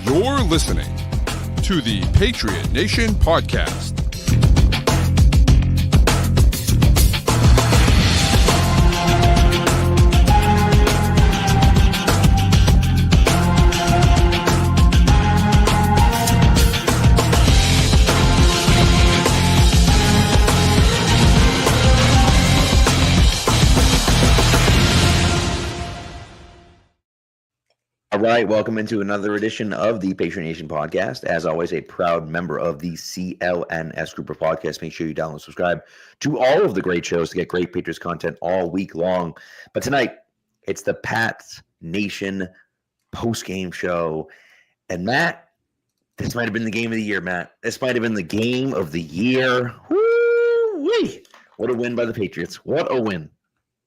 You're listening to the Patriot Nation Podcast. All right, welcome into another edition of the Patriot Nation Podcast. As always, a proud member of the CLNS group of podcasts. Make sure you download and subscribe to all of the great shows to get great Patriots content all week long. But tonight, it's the Pats Nation postgame show. And Matt, this might have been the game of the year, Matt. This might have been the game of the year. Woo-wee! What a win by the Patriots. What a win.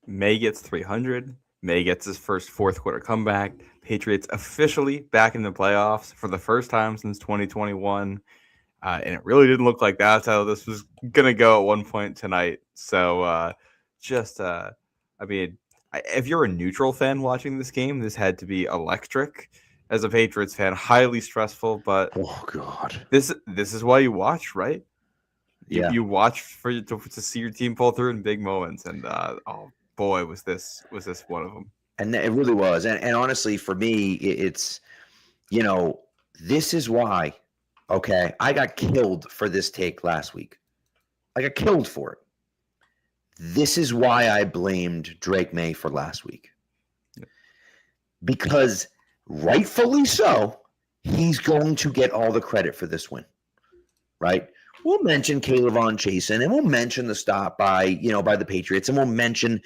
May gets 300. May gets his first fourth quarter comeback. Patriots officially back in the playoffs for the first time since 2021. And it really didn't look like that's how this was going to go at one point tonight. So if you're a neutral fan watching this game, this had to be electric. As a Patriots fan, highly stressful. But oh God, this is why you watch, right? Yeah, you watch to see your team pull through in big moments. And oh boy, was this one of them. And it really was. And honestly, for me, it's, this is why, okay, I got killed for this take last week. I got killed for it. This is why I blamed Drake May for last week. Because rightfully so, he's going to get all the credit for this win, right? We'll mention Kayvon Chasen, and we'll mention the stop by the Patriots, and we'll mention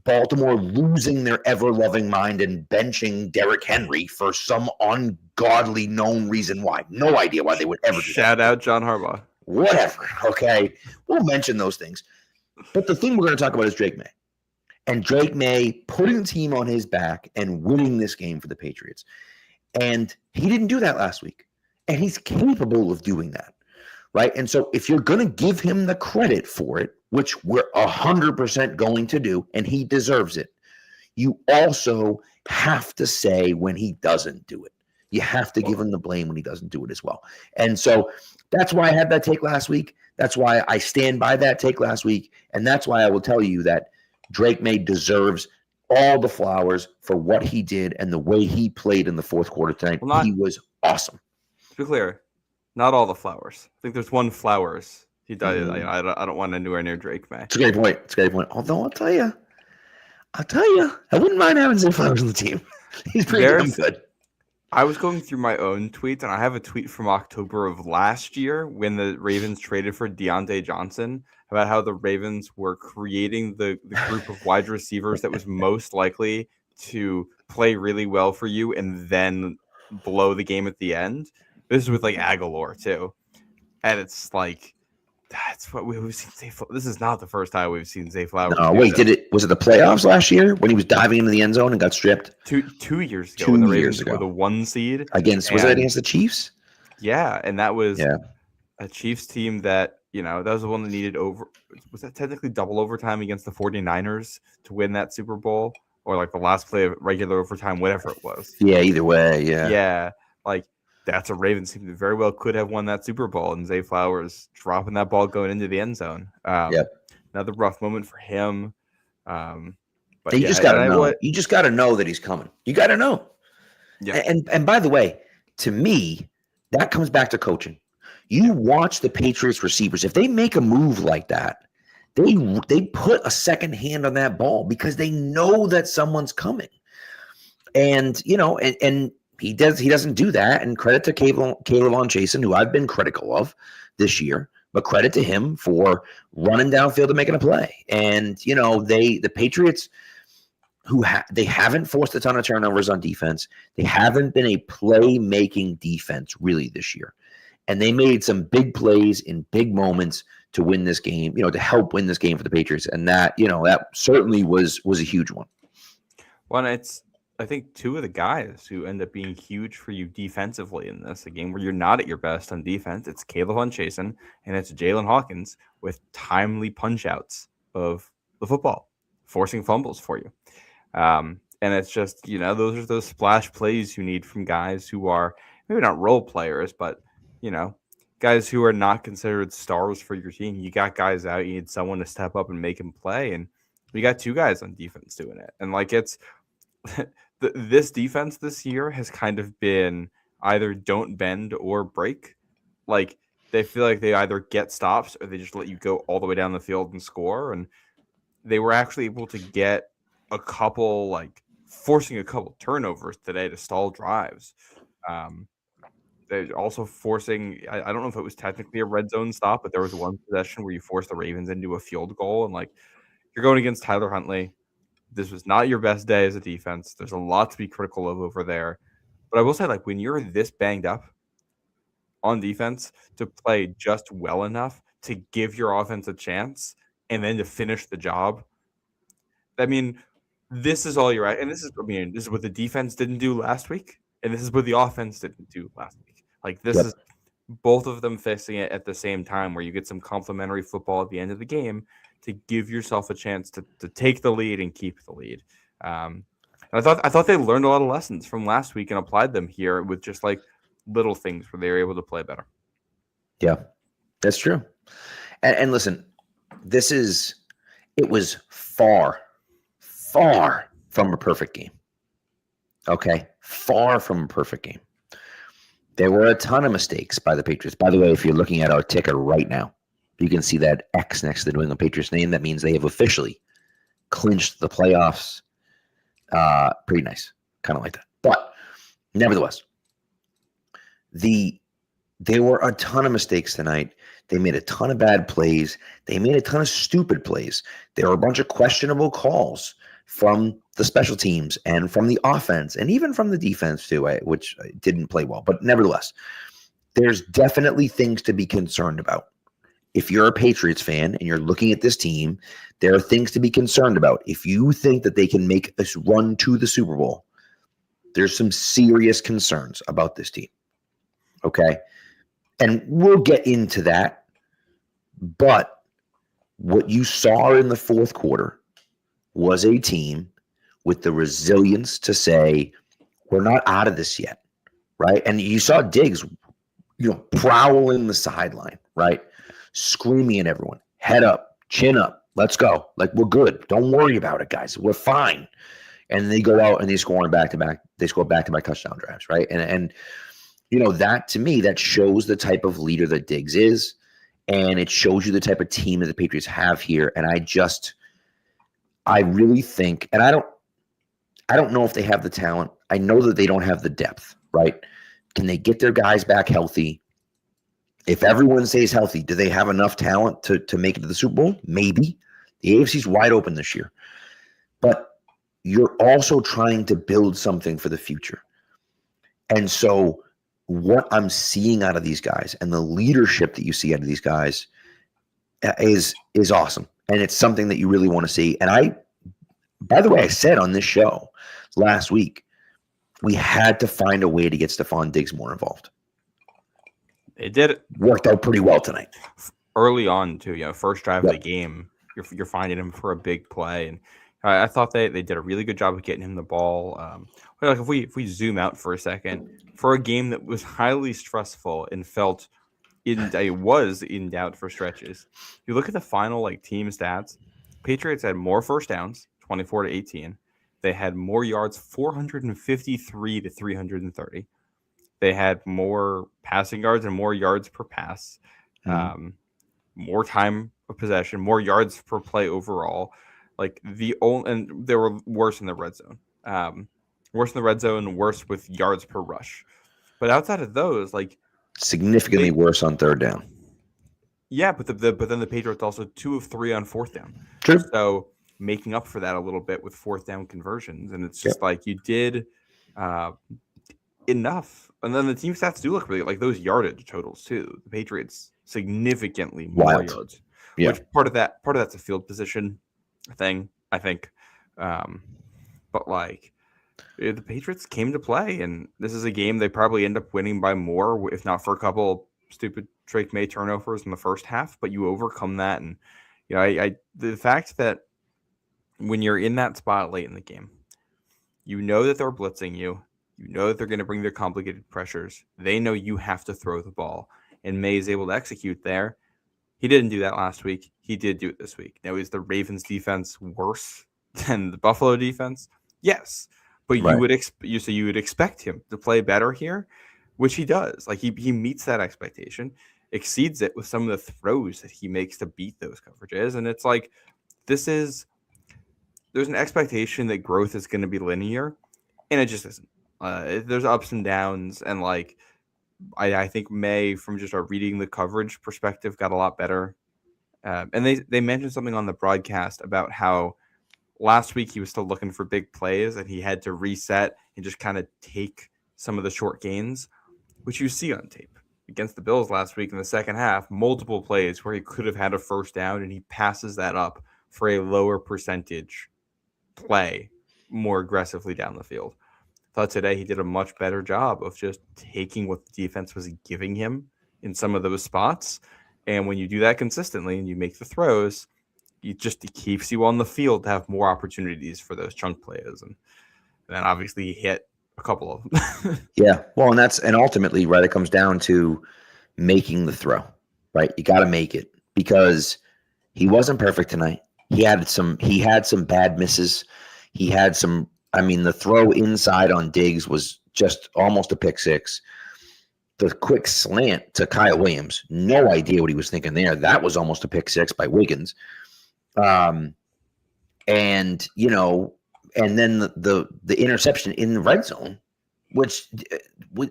Baltimore losing their ever-loving mind and benching Derrick Henry for some ungodly known reason why. No idea why they would ever do that. Shout out John Harbaugh. Whatever, okay? We'll mention those things. But the thing we're going to talk about is Drake May. And Drake May putting the team on his back and winning this game for the Patriots. And he didn't do that last week. And he's capable of doing that. Right. And so if you're going to give him the credit for it, which we're 100% going to do, and he deserves it, you also have to say when he doesn't do it. You have to give him the blame when he doesn't do it as well. And so that's why I had that take last week. That's why I stand by that take last week. And that's why I will tell you that Drake May deserves all the flowers for what he did and the way he played in the fourth quarter tonight. He was awesome. To be clear, not all the flowers. I think there's one flowers. He does. I don't want anywhere near Drake May. It's a great point. Although I'll tell you, I wouldn't mind having Zay Flowers on the team. He's pretty damn good. I was going through my own tweets, and I have a tweet from October of last year when the Ravens traded for Deontay Johnson about how the Ravens were creating the group of wide receivers that was most likely to play really well for you and then blow the game at the end. This is with like Aguilar too, and it's like that's what we've seen. This is not the first time we've seen Zay Flowers. No, wait, was it the playoffs last year when he was diving into the end zone and got stripped? 2 years ago, when the Ravens were the 1 seed was it against the Chiefs? Yeah, and that was a Chiefs team that that was the one that needed was that technically double overtime against the 49ers to win that Super Bowl, or like the last play of regular overtime, whatever it was. Yeah, either way, yeah, like. That's a Ravens team that very well could have won that Super Bowl, and Zay Flowers dropping that ball going into the end zone. Another rough moment for him. But you just got to know. You just got to know that he's coming. You got to know. Yeah. And by the way, to me, that comes back to coaching. You watch the Patriots receivers. If they make a move like that, they put a second hand on that ball because they know that someone's coming. And and he doesn't do that, and credit to Kayvon Chasen, who I've been critical of this year, but credit to him for running downfield and making a play. And the Patriots, they haven't forced a ton of turnovers on defense. They haven't been a play-making defense really this year, and they made some big plays in big moments to win this game. To help win this game for the Patriots, and that that certainly was a huge one. Well, it's. I think two of the guys who end up being huge for you defensively in this, a game where you're not at your best on defense, it's Kayvon Chasen and it's Jalen Hawkins with timely punch-outs of the football, forcing fumbles for you. And it's just, those are those splash plays you need from guys who are maybe not role players, but guys who are not considered stars for your team. You got guys out. You need someone to step up and make him play, and we got 2 guys on defense doing it. And it's this defense this year has kind of been either don't bend or break. They feel like they either get stops or they just let you go all the way down the field and score. And they were actually able to get a couple, forcing a couple turnovers today to stall drives. They're also forcing, I don't know if it was technically a red zone stop, but there was one possession where you forced the Ravens into a field goal. And you're going against Tyler Huntley. This was not your best day as a defense. There's a lot to be critical of over there. But I will say, when you're this banged up on defense to play just well enough to give your offense a chance and then to finish the job, I mean, this is all you're at. And this is what the defense didn't do last week. And this is what the offense didn't do last week. This is both of them fixing it at the same time, where you get some complimentary football at the end of the game to give yourself a chance to take the lead and keep the lead. And I thought they learned a lot of lessons from last week and applied them here with just little things where they were able to play better. Yeah, that's true. And listen, it was far from a perfect game. Okay, far from a perfect game. There were a ton of mistakes by the Patriots. By the way, if you're looking at our ticker right now, you can see that X next to the New England Patriots name. That means they have officially clinched the playoffs. Pretty nice. Kind of like that. But nevertheless, there were a ton of mistakes tonight. They made a ton of bad plays. They made a ton of stupid plays. There were a bunch of questionable calls from the special teams and from the offense and even from the defense too, which didn't play well. But nevertheless, there's definitely things to be concerned about. If you're a Patriots fan and you're looking at this team, there are things to be concerned about. If you think that they can make a run to the Super Bowl, there's some serious concerns about this team. Okay? And we'll get into that. But what you saw in the fourth quarter was a team with the resilience to say, we're not out of this yet, right? And you saw Diggs, prowling the sideline, right? Screaming at everyone, head up, chin up, let's go. We're good. Don't worry about it, guys. We're fine. And they go out and they score back-to-back. They score back-to-back touchdown drives, right? And that to me, that shows the type of leader that Diggs is, and it shows you the type of team that the Patriots have here. And I really think, and I don't know if they have the talent. I know that they don't have the depth, right? Can they get their guys back healthy? If everyone stays healthy, do they have enough talent to make it to the Super Bowl? Maybe. The AFC's wide open this year. But you're also trying to build something for the future. And so what I'm seeing out of these guys and the leadership that you see out of these guys is awesome. And it's something that you really want to see. And by the way, I said on this show last week, we had to find a way to get Stephon Diggs more involved. They did it. Worked out pretty well tonight. Early on, too, first drive of the game, you're finding him for a big play. And I thought they did a really good job of getting him the ball. If we zoom out for a second, for a game that was highly stressful and was in doubt for stretches, you look at the final team stats. Patriots had more first downs, 24-18. They had more yards, 453 to 330. They had more passing yards and more yards per pass, more time of possession, more yards per play overall. And they were worse in the red zone. Worse with yards per rush. But outside of those, significantly worse on third down. Yeah, but then the Patriots also 2 of 3 on fourth down. True. So making up for that a little bit with fourth down conversions, and it's just you did enough. And then the team stats do look really those yardage totals too. The Patriots significantly more yards. Yeah. Which part of that's a field position thing, I think. But the Patriots came to play, and this is a game they probably end up winning by more, if not for a couple stupid Drake May turnovers in the first half. But you overcome that, and the fact that when you're in that spot late in the game, you know that they're blitzing you. You know that they're going to bring their complicated pressures. They know you have to throw the ball. And May is able to execute there. He didn't do that last week. He did do it this week. Now, is the Ravens defense worse than the Buffalo defense? Yes. But you would expect him to play better here, which he does. Like he meets that expectation, exceeds it with some of the throws that he makes to beat those coverages. And it's like there's an expectation that growth is going to be linear, and it just isn't. There's ups and downs, and like I think May, from just our reading the coverage perspective, got a lot better. And they mentioned something on the broadcast about how last week he was still looking for big plays, and he had to reset and just kind of take some of the short gains, which you see on tape. Against the Bills last week in the second half, multiple plays where he could have had a first down, and he passes that up for a lower percentage play more aggressively down the field. Thought today he did a much better job of just taking what the defense was giving him in some of those spots. And when you do that consistently and you make the throws, it keeps you on the field to have more opportunities for those chunk plays. And then obviously he hit a couple of them. Yeah. Well, and ultimately, right, it comes down to making the throw, right? You got to make it, because he wasn't perfect tonight. He had some bad misses. He had some, the throw inside on Diggs was just almost a pick six. The quick slant to Kyle Williams, no idea what he was thinking there. That was almost a pick six by Wiggins. And then the interception in the red zone, which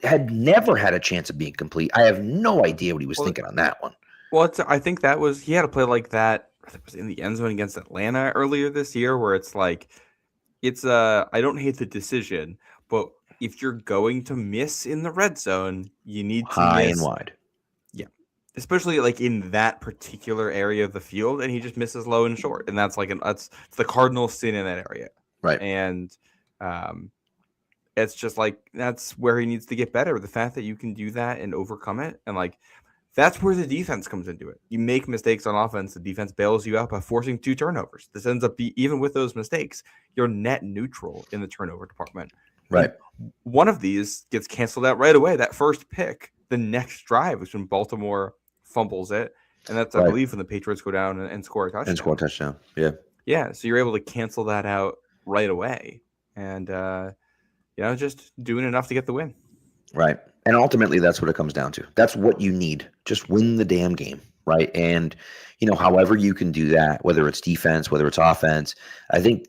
had never had a chance of being complete. I have no idea what he was thinking on that one. Well, I think he had a play like that. It was in the end zone against Atlanta earlier this year, where it's like, I don't hate the decision, but if you're going to miss in the red zone, you need to high miss and wide. Yeah, especially like in that particular area of the field, and he just misses low and short, and that's it's the cardinal sin in that area, right? And it's just like that's where he needs to get better. The fact that you can do that and overcome it, and like that's where the defense comes into it. You make mistakes on offense, the defense bails you out by forcing 2 turnovers. This ends up even with those mistakes, you're net neutral in the turnover department. Right. And one of these gets canceled out right away. That first pick, the next drive is when Baltimore fumbles it. And that's, I believe, when the Patriots go down and score a touchdown. Yeah. Yeah. So you're able to cancel that out right away. And, just doing enough to get the win. Right. And ultimately, that's what it comes down to. That's what you need. Just win the damn game, right? And, however you can do that, whether it's defense, whether it's offense, I think,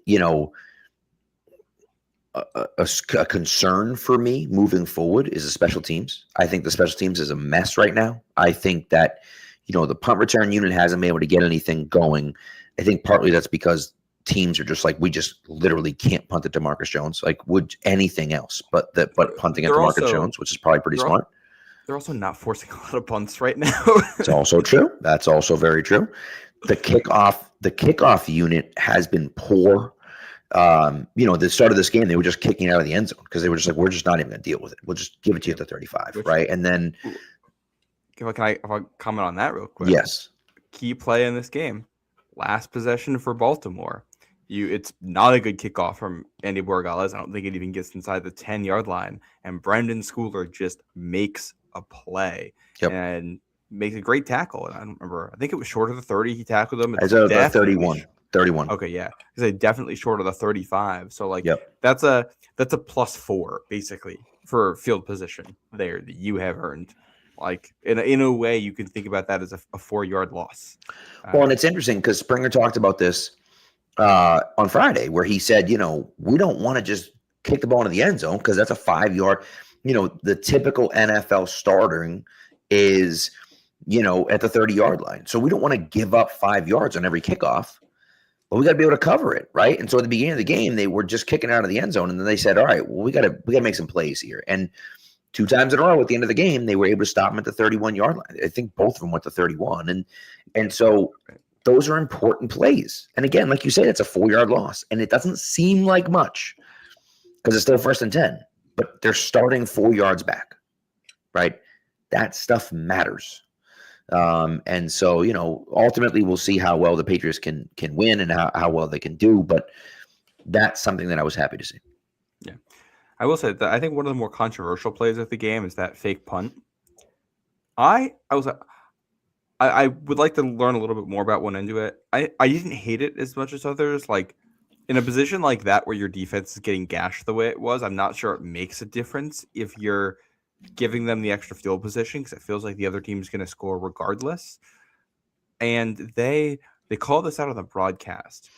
a concern for me moving forward is the special teams. I think the special teams is a mess right now. I think that, the punt return unit hasn't been able to get anything going. I think partly that's because teams are just like, we just literally can't punt it to Marcus Jones. Like, would anything else but punting it to Marcus Jones, which is probably pretty smart. They're also not forcing a lot of punts right now. It's also true. That's also very true. The kickoff unit has been poor. The start of this game, they were just kicking out of the end zone because they were just like, we're just not even going to deal with it. We'll just give it to you at the 35, right? And then, if I comment on that real quick? Yes. Key play in this game, last possession for Baltimore. It's not a good kickoff from Andy Borregales. I don't think it even gets inside the 10-yard line. And Brendan Schooler just makes a play and makes a great tackle. And I don't remember. I think it was short of the 30. He tackled him. It's 31. 31. Okay, yeah. Because definitely short of the 35. So that's a +4 basically for field position there that you have earned. Like in a way, you can think about that as a 4-yard loss. Well, and it's interesting because Springer talked about this on Friday, where he said, we don't want to just kick the ball into the end zone because that's a 5-yard. The typical NFL starting is, at the 30-yard line. So we don't want to give up 5 yards on every kickoff, but we got to be able to cover it, right? And so at the beginning of the game, they were just kicking out of the end zone, and then they said, all right, well, we got to make some plays here. And 2 times in a row at the end of the game, they were able to stop him at the 31-yard line. I think both of them went to 31. And so those are important plays. And again, like you said, it's a 4-yard loss. And it doesn't seem like much because it's still 1st and 10. But they're starting 4 yards back, right? That stuff matters. And so, ultimately we'll see how well the Patriots can win and how well they can do. But that's something that I was happy to see. Yeah. I will say that I think one of the more controversial plays of the game is that fake punt. I would like to learn a little bit more about what went into it. I didn't hate it as much as others. Like in a position like that where your defense is getting gashed the way it was, I'm not sure it makes a difference if you're giving them the extra field position because it feels like the other team is going to score regardless. And they called this out on the broadcast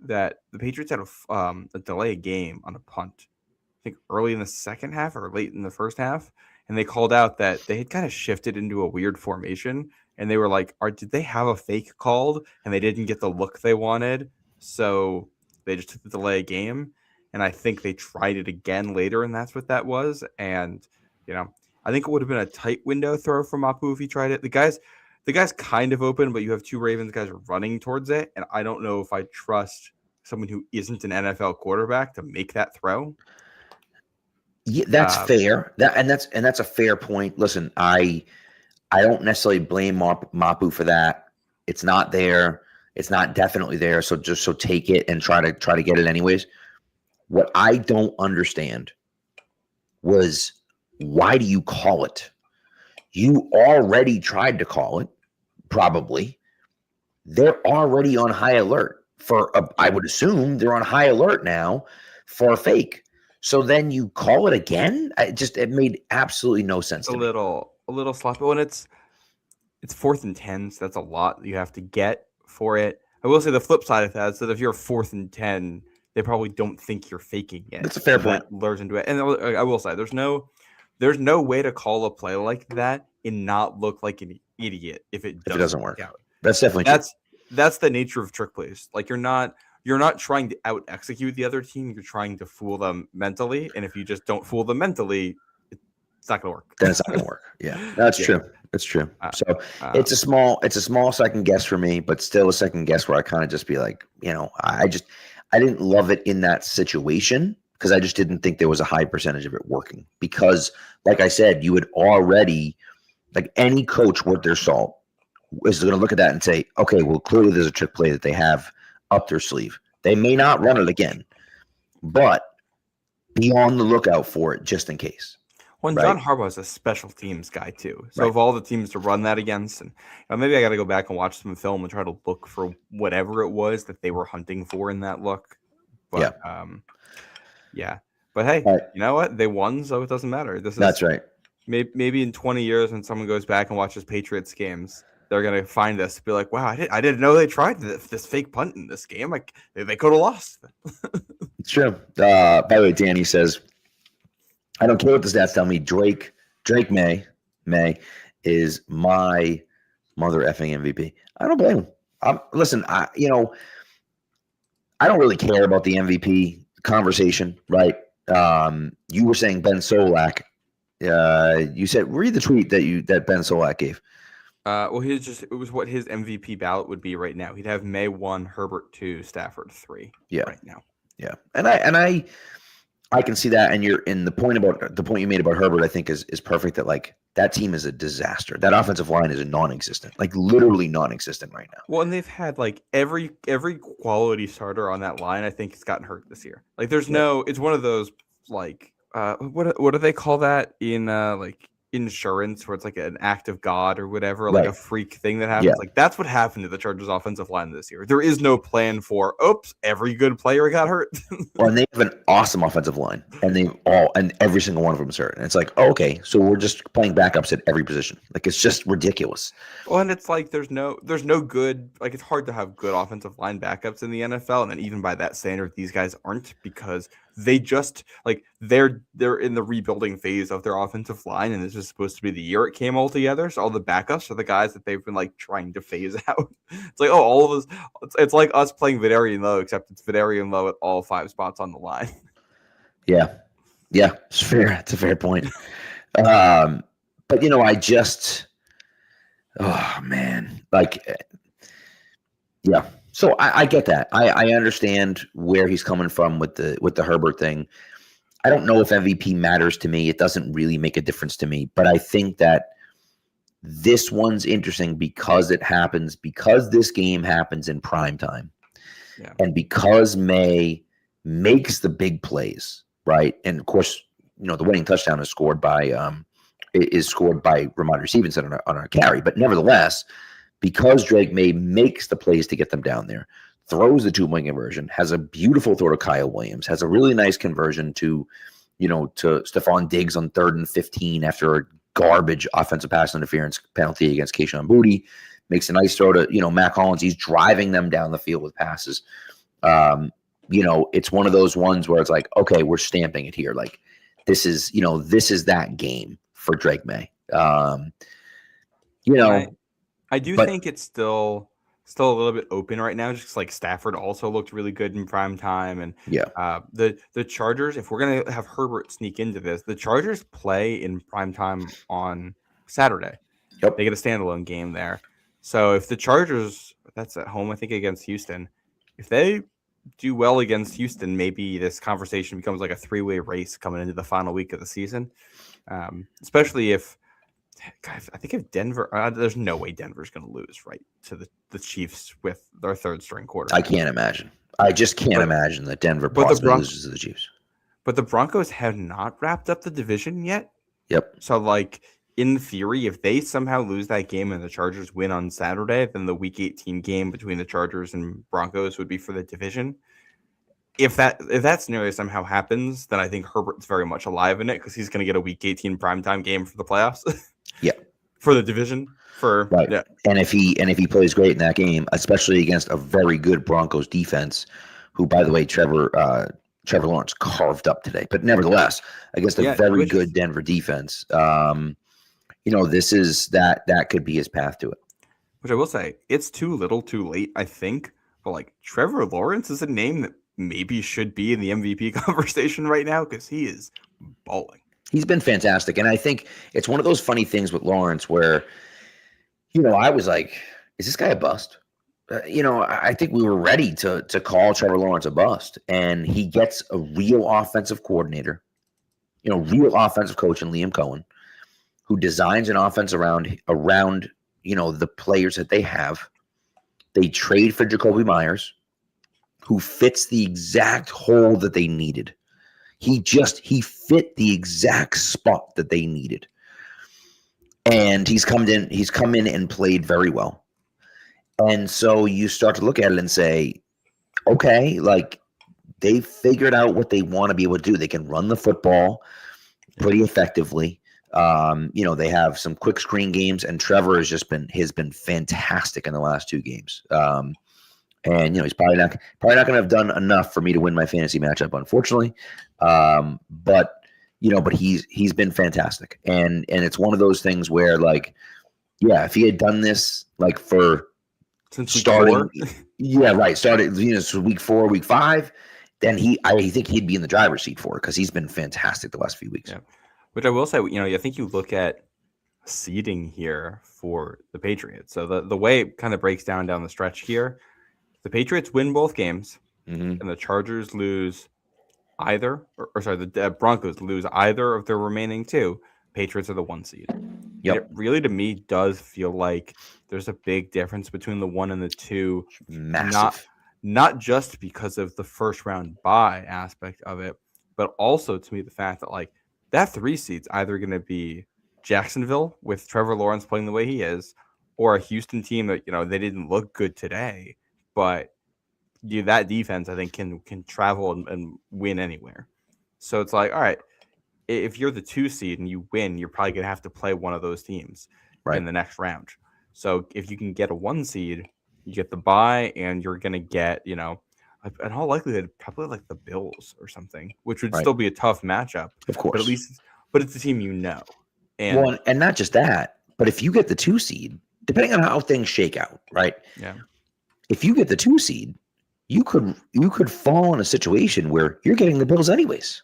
that the Patriots had a delay game on a punt, I think early in the second half or late in the first half. And they called out that they had kind of shifted into a weird formation. And they were like, did they have a fake called? And they didn't get the look they wanted. So they just took the delay game. And I think they tried it again later, and that's what that was. And, I think it would have been a tight window throw from Mapu if he tried it. The guy's kind of open, but you have two Ravens guys running towards it. And I don't know if I trust someone who isn't an NFL quarterback to make that throw. Yeah, that's fair. That's a fair point. Listen, I don't necessarily blame Mapu for that. It's not there. It's not definitely there. So take it and try to get it anyways. What I don't understand was, why do you call it? You already tried to call it, probably. They're already on high alert I would assume they're on high alert now for a fake. So then you call it again? It made absolutely no sense to me. A little sloppy. When it's 4th and 10, so that's a lot you have to get for it. I will say the flip side of that is that if you're 4th and 10, they probably don't think you're faking it. That's a fair point. That lures into it. And I will say there's no way to call a play like that and not look like an idiot if it doesn't work out. That's definitely true. That's the nature of trick plays. Like you're not trying to out execute the other team. You're trying to fool them mentally. And if you just don't fool them mentally, it's not going to work. Then it's not going to work. Yeah, that's true. It's true. So it's a small second guess for me, but still a second guess where I kind of just be like, I didn't love it in that situation because I just didn't think there was a high percentage of it working. Because, like I said, you would already, like any coach worth their salt is going to look at that and say, okay, well, clearly there's a trick play that they have up their sleeve. They may not run it again, but be on the lookout for it just in case. Well, John Harbaugh is a special teams guy too. So of all the teams to run that against, and maybe I got to go back and watch some film and try to look for whatever it was that they were hunting for in that look. But, But hey, you know what? They won, so it doesn't matter. That's right. Maybe in 20 years when someone goes back and watches Patriots games, they're going to find this and be like, wow, I didn't know they tried this fake punt in this game. Like they could have lost. It's true. By the way, Danny says, I don't care what the stats tell me. Drake May is my mother effing MVP. I don't blame him. Listen, I don't really care about the MVP conversation, right? You were saying Ben Solak. You said, read the tweet that Ben Solak gave. It was what his MVP ballot would be right now. He'd have May 1, Herbert 2, Stafford 3. Yeah, right now. Yeah, and I can see that, and the point you made about Herbert, I think is perfect. That like that team is a disaster. That offensive line is non-existent, like literally non-existent right now. Well, and they've had like every quality starter on that line. I think has gotten hurt this year. Like there's no. It's one of those like what do they call that in like insurance where it's like an act of God or whatever, like a freak thing that happens. Yeah. Like that's what happened to the Chargers offensive line this year. There is no plan for, every good player got hurt. Well, and they have an awesome offensive line, and every single one of them is hurt. And it's like, okay, so we're just playing backups at every position. Like it's just ridiculous. Well, and it's like there's no good, like it's hard to have good offensive line backups in the NFL, and then even by that standard, these guys aren't, because they just like they're in the rebuilding phase of their offensive line, and this is supposed to be the year it came all together. So all the backups are the guys that they've been like trying to phase out. It's like, all of us. It's like us playing Vidarian Low, except it's Vidarian Low at all 5 spots on the line. Yeah, it's fair. It's a fair point. But I just, oh man, like, yeah. So I get that. I understand where he's coming from with the Herbert thing. I don't know if MVP matters to me. It doesn't really make a difference to me. But I think that this one's interesting because this game happens in prime time. Yeah. And because May makes the big plays, right? And of course, the winning touchdown is scored by Ramondre Stevenson on a carry. But nevertheless, because Drake May makes the plays to get them down there, throws the 2-point conversion, has a beautiful throw to Kyle Williams, has a really nice conversion to Stephon Diggs on 3rd and 15 after a garbage offensive pass interference penalty against Kayshon Boutte, makes a nice throw to, Mac Hollins. He's driving them down the field with passes. It's one of those ones where it's like, okay, we're stamping it here. Like this is that game for Drake May. I think it's still a little bit open right now, just like Stafford also looked really good in prime time. And the Chargers, if we're going to have Herbert sneak into this, the Chargers play in prime time on Saturday. Yep. They get a standalone game there. So if the Chargers, that's at home, I think, against Houston, if they do well against Houston, maybe this conversation becomes like a 3-way race coming into the final week of the season. Especially if, I think if Denver, there's no way Denver's going to lose, right, to the Chiefs with their 3rd string quarterback. I can't imagine. I just can't imagine that Denver possibly loses to the Chiefs. But the Broncos have not wrapped up the division yet. Yep. So, like, in theory, if they somehow lose that game and the Chargers win on Saturday, then the Week 18 game between the Chargers and Broncos would be for the division. If that scenario somehow happens, then I think Herbert's very much alive in it because he's going to get a Week 18 primetime game for the playoffs. Yeah. For the division. Right. Yeah. And if he plays great in that game, especially against a very good Broncos defense, who, by the way, Trevor Lawrence carved up today, but nevertheless, against a very good Denver defense, this is that could be his path to it. Which I will say, it's too little too late, I think. But like Trevor Lawrence is a name that maybe should be in the MVP conversation right now because he is balling. He's been fantastic. And I think it's one of those funny things with Lawrence where, I was like, is this guy a bust? I think we were ready to call Trevor Lawrence a bust. And he gets a real offensive coordinator, real offensive coach in Liam Cohen, who designs an offense around the players that they have. They trade for Jacoby Myers, who fits the exact hole that they needed. He fit the exact spot that they needed. And he's come in and played very well. And so you start to look at it and say, okay, like they figured out what they want to be able to do. They can run the football pretty effectively. They have some quick screen games, and Trevor has been fantastic in the last 2 games. And he's probably not going to have done enough for me to win my fantasy matchup, unfortunately. But he's been fantastic, and it's one of those things where, like, if he had done this like for since starting, started week 4, week 5, then I think he'd be in the driver's seat for it because he's been fantastic the last few weeks. Yeah. Which I will say, I think you look at seeding here for the Patriots. So the way it kind of breaks down the stretch here. The Patriots win both games, and the Chargers lose either, the Broncos lose either of their remaining 2. Patriots are the 1 seed. Yep. It really, to me, does feel like there's a big difference between the 1 and the 2. Massive. Not just because of the first round bye aspect of it, but also to me the fact that like that 3 seed's either going to be Jacksonville with Trevor Lawrence playing the way he is, or a Houston team that they didn't look good today. But that defense, I think, can travel and win anywhere. So it's like, all right, if you're the 2 seed and you win, you're probably going to have to play one of those teams in the next round. So if you can get a 1 seed, you get the bye, and you're going to get, in all likelihood, probably like the Bills or something, which would still be a tough matchup. Of course. But at least, it's a team and not just that, but if you get the 2 seed, depending on how things shake out, right? Yeah. If you get the 2 seed, you could fall in a situation where you're getting the Bills anyways.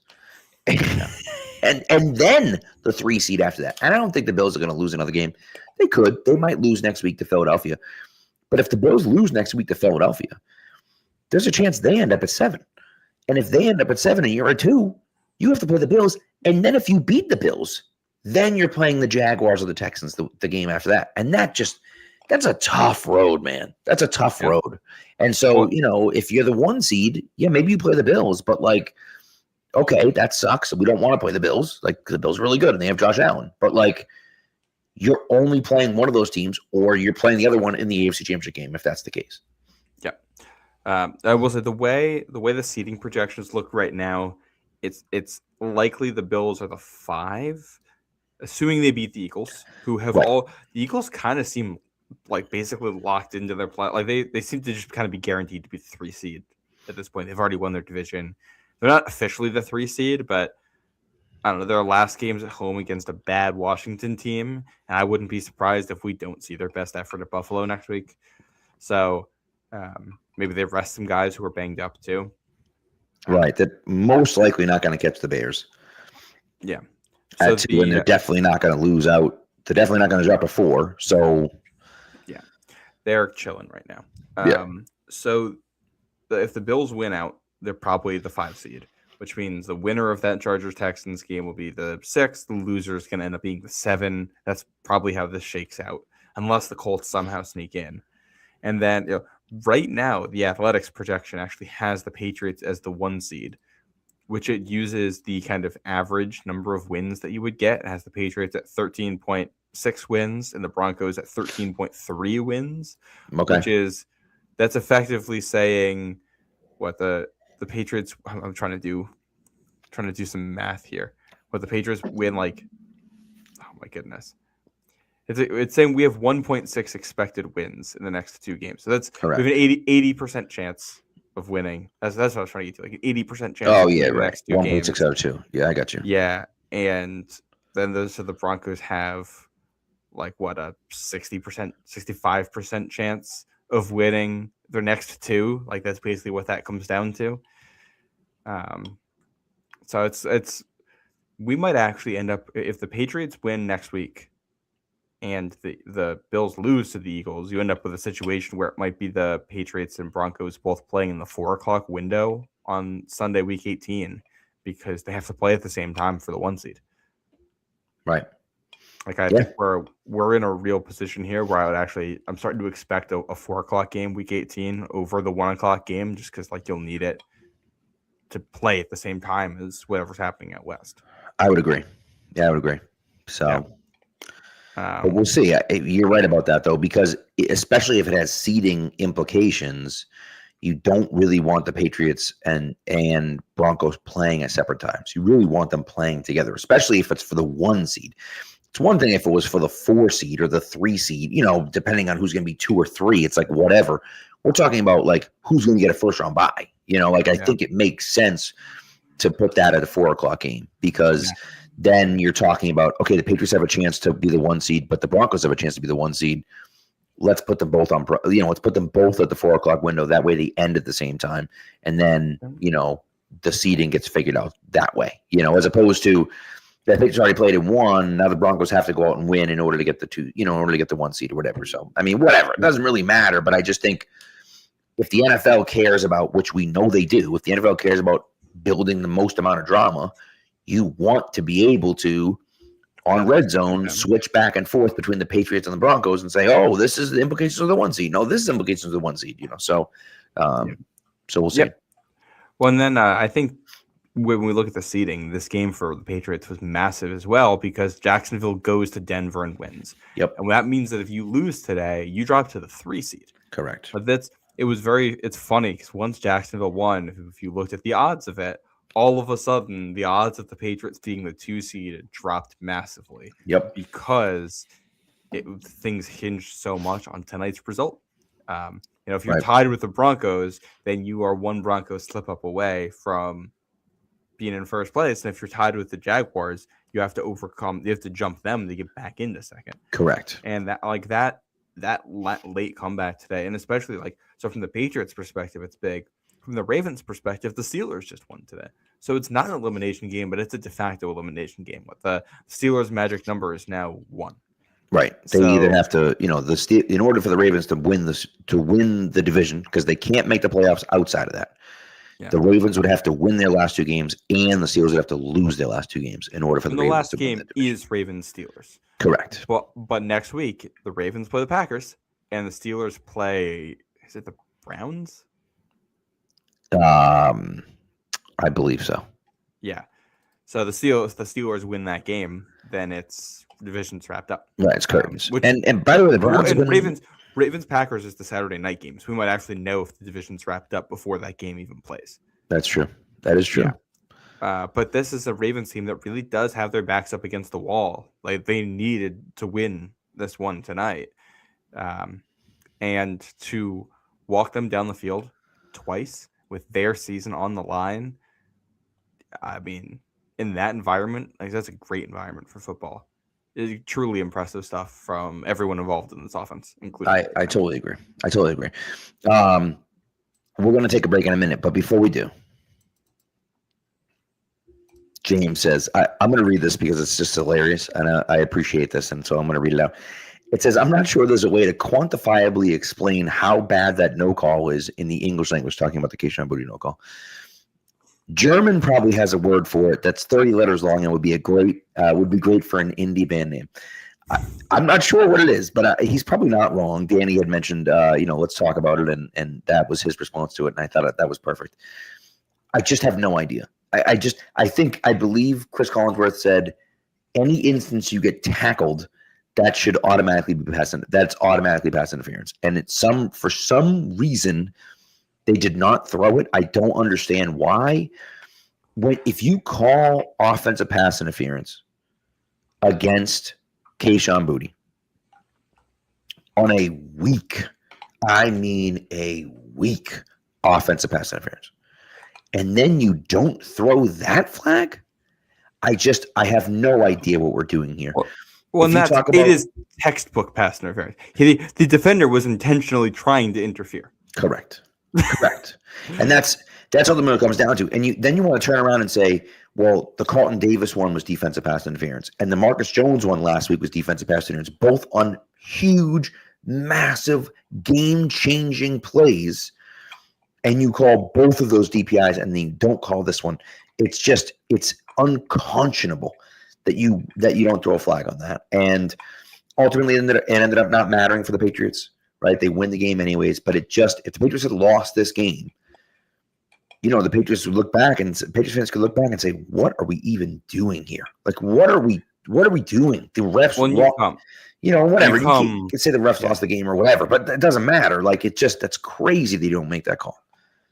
and then the 3 seed after that. And I don't think the Bills are going to lose another game. They could. They might lose next week to Philadelphia. But if the Bills lose next week to Philadelphia, there's a chance they end up at 7. And if they end up at 7 and you're at 2, you have to play the Bills. And then if you beat the Bills, then you're playing the Jaguars or the Texans the game after that. And that's a tough road, man. That's a tough road. And so, if you're the 1 seed, maybe you play the Bills, but like, Okay, that sucks. We don't want to play the Bills. Like, the Bills are really good and they have Josh Allen. But, like, you're only playing one of those teams, or you're playing the other one in the AFC Championship game, if that's the case. Yeah. I will say the way the seeding projections look right now, it's likely the Bills are the 5, assuming they beat the Eagles, who have Right. the Eagles kind of seem like basically locked into their play. Like they seem to just kind of be guaranteed to be the 3 seed at this point. They've already won their division. They're not officially the 3 seed, but I don't know. Their last game's at home against a bad Washington team, and I wouldn't be surprised if we don't see their best effort at Buffalo next week. So maybe they rest some guys who are banged up too. Right. That most likely not going to catch the Bears. Yeah. So and they're definitely not going to lose out. They're definitely not going to drop a 4. So yeah, they're chilling right now. So if the Bills win out, they're probably the 5 seed, which means the winner of that Chargers-Texans game will be the 6. The loser is going to end up being the 7. That's probably how this shakes out, unless the Colts somehow sneak in. And then right now, the Athletics projection actually has the Patriots as the 1 seed, which it uses the kind of average number of wins that you would get. It has the Patriots at 13.6 wins and the Broncos at 13.3 wins, that's effectively saying what the Patriots. I'm trying to do some math here. What the Patriots win, like, oh my goodness. It's saying we have 1.6 expected wins in the next 2 games. So that's correct. We have an 80% chance of winning. That's what I was trying to get to, like an 80% chance of winning the next 2 games. 1.6 out of 2. Yeah, I got you. Yeah, and then the Broncos have like what, a 60%, 65% chance of winning their next 2. Like that's basically what that comes down to. So it's we might actually end up, if the Patriots win next week and the Bills lose to the Eagles, you end up with a situation where it might be the Patriots and Broncos both playing in the 4:00 window on Sunday, week 18, because they have to play at the same time for the 1 seed. Right. Like I think we're in a real position here where I'm starting to expect a 4:00 game week 18 over the 1:00 game, just because like you'll need it to play at the same time as whatever's happening at West. I would agree. Yeah, I would agree. So. But we'll see. You're right about that, though, because especially if it has seeding implications, you don't really want the Patriots and Broncos playing at separate times. You really want them playing together, especially if it's for the 1 seed. It's one thing if it was for the 4 seed or the 3 seed, depending on who's going to be 2 or 3. It's like whatever. We're talking about like who's going to get a first-round bye. I think it makes sense to put that at a 4:00 game because then you're talking about, okay, the Patriots have a chance to be the 1 seed, but the Broncos have a chance to be the 1 seed. Let's put them both on, let's put them both at the 4:00 window. That way they end at the same time. And then, the seeding gets figured out that way, as opposed to the Patriots already played in 1. Now the Broncos have to go out and win in order to get the 2, in order to get the 1 seed or whatever. So, I mean, whatever. It doesn't really matter. But I just think if the NFL cares about, which we know they do, if the NFL cares about building the most amount of drama, you want to be able to, on Red Zone, switch back and forth between the Patriots and the Broncos and say, oh, this is the implications of the 1 seed. No, this is the implications of the 1 seed, So we'll see. Yep. Well, and then I think when we look at the seeding, this game for the Patriots was massive as well because Jacksonville goes to Denver and wins. Yep. And that means that if you lose today, you drop to the 3 seed. Correct. But it's funny because once Jacksonville won, if you looked at the odds of it, all of a sudden the odds of the Patriots being the 2 seed dropped massively. Yep. Because things hinged so much on tonight's result. If you're tied with the Broncos, then you are 1 Broncos slip up away from being in first place. And if you're tied with the Jaguars, you have to jump them to get back into second. Correct. And that late comeback today, and especially so from the Patriots perspective, it's big. From the Ravens perspective, the Steelers just won today. So it's not an elimination game, but it's a de facto elimination game. What the Steelers' magic number is now 1. Right. They either have to, in order for the Ravens to win the division, because they can't make the playoffs outside of that. Yeah. The Ravens would have to win their last 2 games, and the Steelers would have to lose their last 2 games in order for the Ravens to win. The last game is Ravens-Steelers. Correct. But next week, the Ravens play the Packers, and the Steelers play, is it the Browns? I believe so. Yeah. So the Steelers win that game, then it's division's wrapped up. Right, it's curtains. And by the way, the Browns have been... Ravens Packers is the Saturday night game, so we might actually know if the division's wrapped up before that game even plays. That's true. That is true. Yeah. But this is a Ravens team that really does have their backs up against the wall. Like they needed to win this one tonight, and to walk them down the field twice with their season on the line. I mean, in that environment, like that's a great environment for football. It's truly impressive stuff from everyone involved in this offense, including. I totally agree. We're going to take a break in a minute, but before we do, James says, I'm going to read this because it's just hilarious, and I appreciate this, and so I'm going to read it out. It says, I'm not sure there's a way to quantifiably explain how bad that no call is in the English language, talking about the Keyshawn Boutte no call. German probably has a word for it that's 30 letters long and would be great for an indie band name. I'm not sure what it is, but he's probably not wrong. Danny had mentioned, let's talk about it, and that was his response to it, and I thought that was perfect. I just have no idea. I believe Chris Collinsworth said, any instance you get tackled, that should automatically be that's automatically pass interference. And for some reason, they did not throw it. I don't understand why. If you call offensive pass interference against Keyshawn Boutte on a weak offensive pass interference, and then you don't throw that flag, I have no idea what we're doing here. Well, it is textbook pass interference. The defender was intentionally trying to interfere. Correct. And that's ultimately what it comes down to. And then you want to turn around and say, well, the Carlton Davis one was defensive pass interference, and the Marcus Jones one last week was defensive pass interference, both on huge, massive, game-changing plays. And you call both of those DPIs, and then you don't call this one. It's unconscionable that you don't throw a flag on that. And ultimately, it ended up not mattering for the Patriots. Right, they win the game anyways. But if the Patriots had lost this game, the Patriots would look back, and Patriots fans could look back and say, "What are we even doing here? Like, what are we doing?" The refs, whatever. You can say the refs lost the game or whatever, but it doesn't matter. Like, that's crazy they don't make that call.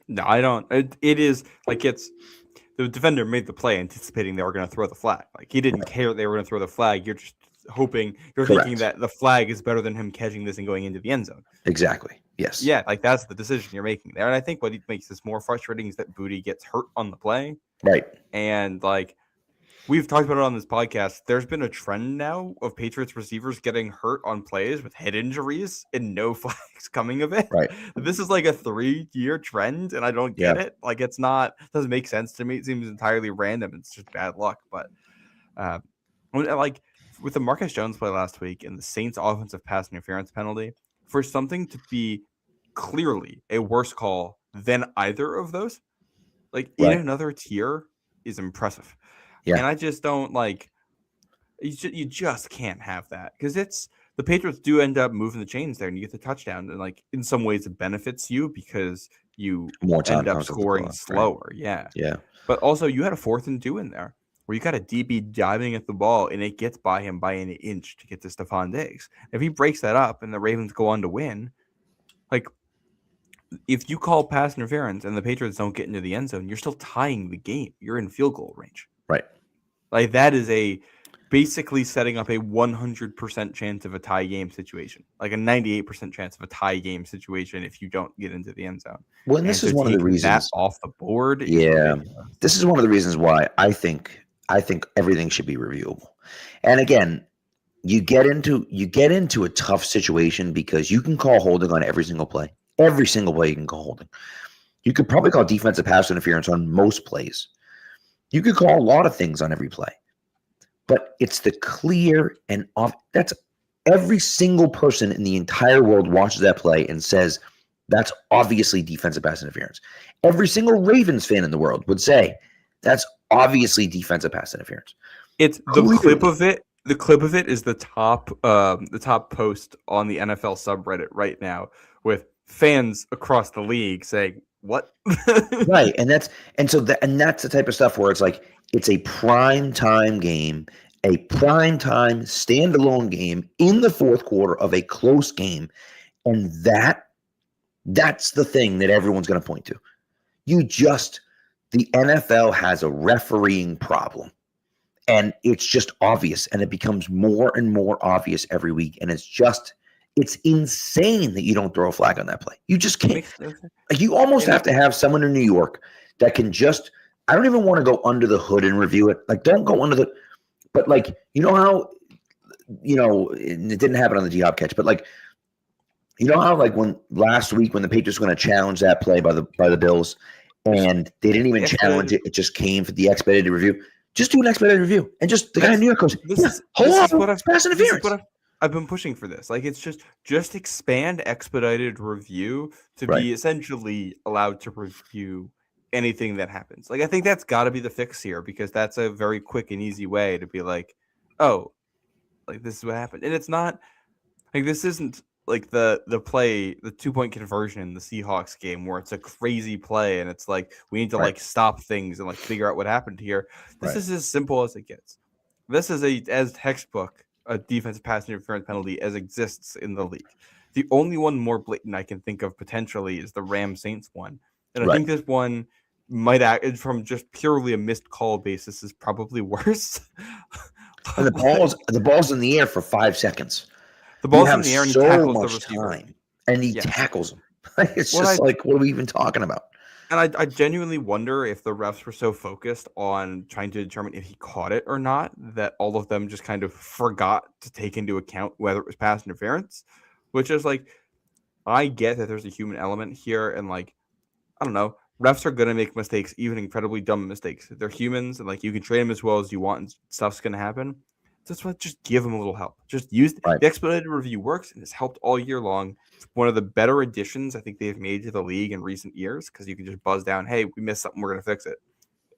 No, I don't. It is like the defender made the play anticipating they were going to throw the flag. Like he didn't care they were going to throw the flag. You're just thinking that the flag is better than him catching this and going into the end zone. Exactly. Yes. Yeah, like that's the decision you're making there. And I think what makes this more frustrating is that Boutte gets hurt on the play. Right. And like we've talked about it on this podcast, there's been a trend now of Patriots receivers getting hurt on plays with head injuries and no flags coming of it. Right. This is like a 3-year trend, and I don't get it. Like it doesn't make sense to me. It seems entirely random. It's just bad luck. But with the Marcus Jones play last week and the Saints offensive pass interference penalty, for something to be clearly a worse call than either of those, in another tier, is impressive. Yeah. And I just don't you just can't have that, because the Patriots do end up moving the chains there and you get the touchdown, and in some ways it benefits you because you end up scoring slower. Right? Yeah. Yeah. But also you had a 4th and 2 in there where you got a DB diving at the ball and it gets by him by an inch to get to Stephon Diggs. If he breaks that up and the Ravens go on to win, if you call pass interference and the Patriots don't get into the end zone, you're still tying the game. You're in field goal range. Right. That is basically setting up a 100% chance of a tie game situation, like a 98% chance of a tie game situation if you don't get into the end zone. Well, and this is one of the reasons that off the board. Yeah. This is one of the reasons why I think everything should be reviewable. And again, you get into a tough situation because you can call holding on every single play. Every single play you can call holding. You could probably call defensive pass interference on most plays. You could call a lot of things on every play. But it's the clear and off. That's every single person in the entire world watches that play and says that's obviously defensive pass interference. Every single Ravens fan in the world would say that's obviously defensive pass interference. It's the clip of it. The clip of it is the top post on the NFL subreddit right now, with fans across the league saying, what? Right, and that's the type of stuff where it's like it's a prime time game, a prime time standalone game in the fourth quarter of a close game, and that's the thing that everyone's going to point to. The NFL has a refereeing problem, and it's just obvious, and it becomes more and more obvious every week, and it's insane that you don't throw a flag on that play. You just can't. Like, you almost have to have someone in New York that can just, I don't even want to go under the hood and review it. Like, don't go under but like, you know how, it didn't happen on the D-Hop catch, but like, you know how like when last week when the Patriots were going to challenge that play by the Bills, and they didn't even challenge it, it just came for the expedited review. Just do an expedited review, and just the guy in New York goes, it's pass interference. I've been pushing for this. Like, it's just expand expedited review to be essentially allowed to review anything that happens. Like, I think that's got to be the fix here, because that's a very quick and easy way to be like, oh, like this is what happened. And it's not like, this isn't like the 2-point conversion in the Seahawks game where it's a crazy play and it's like we need to like stop things and like figure out what happened here. This is as simple as it gets. This is as textbook a defensive pass interference penalty as exists in the league. The only one more blatant I can think of potentially is the Rams-Saints one. And I think this one might act from just purely a missed call basis is probably worse. And the ball's in the air for 5 seconds. The ball's in the air and he tackles the receiver. Time, and he tackles him. It's like, what are we even talking about? And I genuinely wonder if the refs were so focused on trying to determine if he caught it or not that all of them just kind of forgot to take into account whether it was pass interference, which is like, I get that there's a human element here, and like, I don't know, refs are going to make mistakes, even incredibly dumb mistakes. They're humans, and like, you can train them as well as you want, and stuff's going to happen. That's why, just give them a little help. Just use the expedited review works, and it's helped all year long. It's one of the better additions I think they've made to the league in recent years, because you can just buzz down, hey, we missed something, we're going to fix it.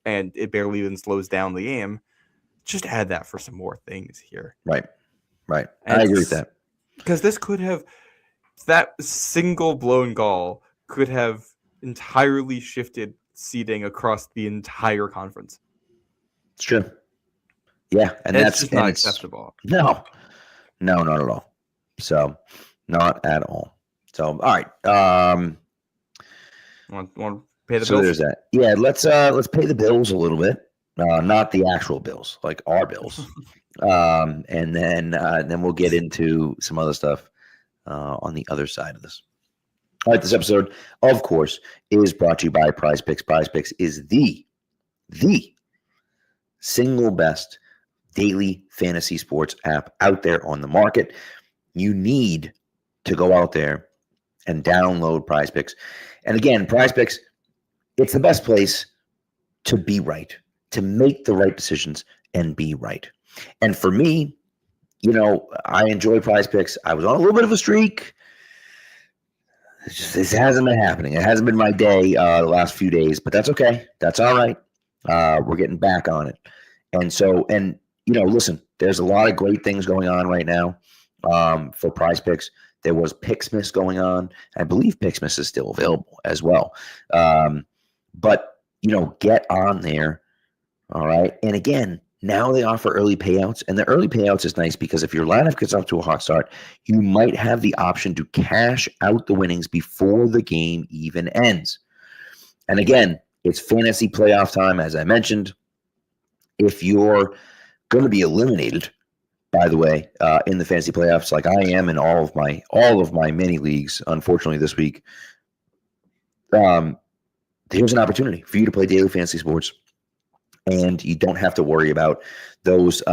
And it barely even slows down the game. Just add that for some more things here. Right. And I agree with that. Because this could have, that single blown call could have entirely shifted seeding across the entire conference. It's true. Yeah, and that's just not acceptable. No, not at all. So, not at all. So, all right. Want to pay the bills? So there's that. Yeah, let's pay the bills a little bit. Not the actual bills, like our bills. And then we'll get into some other stuff on the other side of this. All right, this episode, of course, is brought to you by Prize Picks. Prize Picks is the single best daily fantasy sports app out there on the market. You need to go out there and download Prize Picks. And again, Prize Picks, it's the best place to be right, to make the right decisions and be right. And for me, I enjoy Prize Picks. I was on a little bit of a streak. This hasn't been happening. It hasn't been my day the last few days, but that's okay. That's all right. We're getting back on it. And listen, there's a lot of great things going on right now for Prize Picks. There was Picksmas going on. I believe Picksmas is still available as well. But get on there. All right. And again, now they offer early payouts. And the early payouts is nice because if your lineup gets off to a hot start, you might have the option to cash out the winnings before the game even ends. And again, it's fantasy playoff time, as I mentioned. If you're going to be eliminated, by the way, in the fantasy playoffs, like I am in all of my mini leagues, unfortunately this week, here's an opportunity for you to play daily fantasy sports, and you don't have to worry about those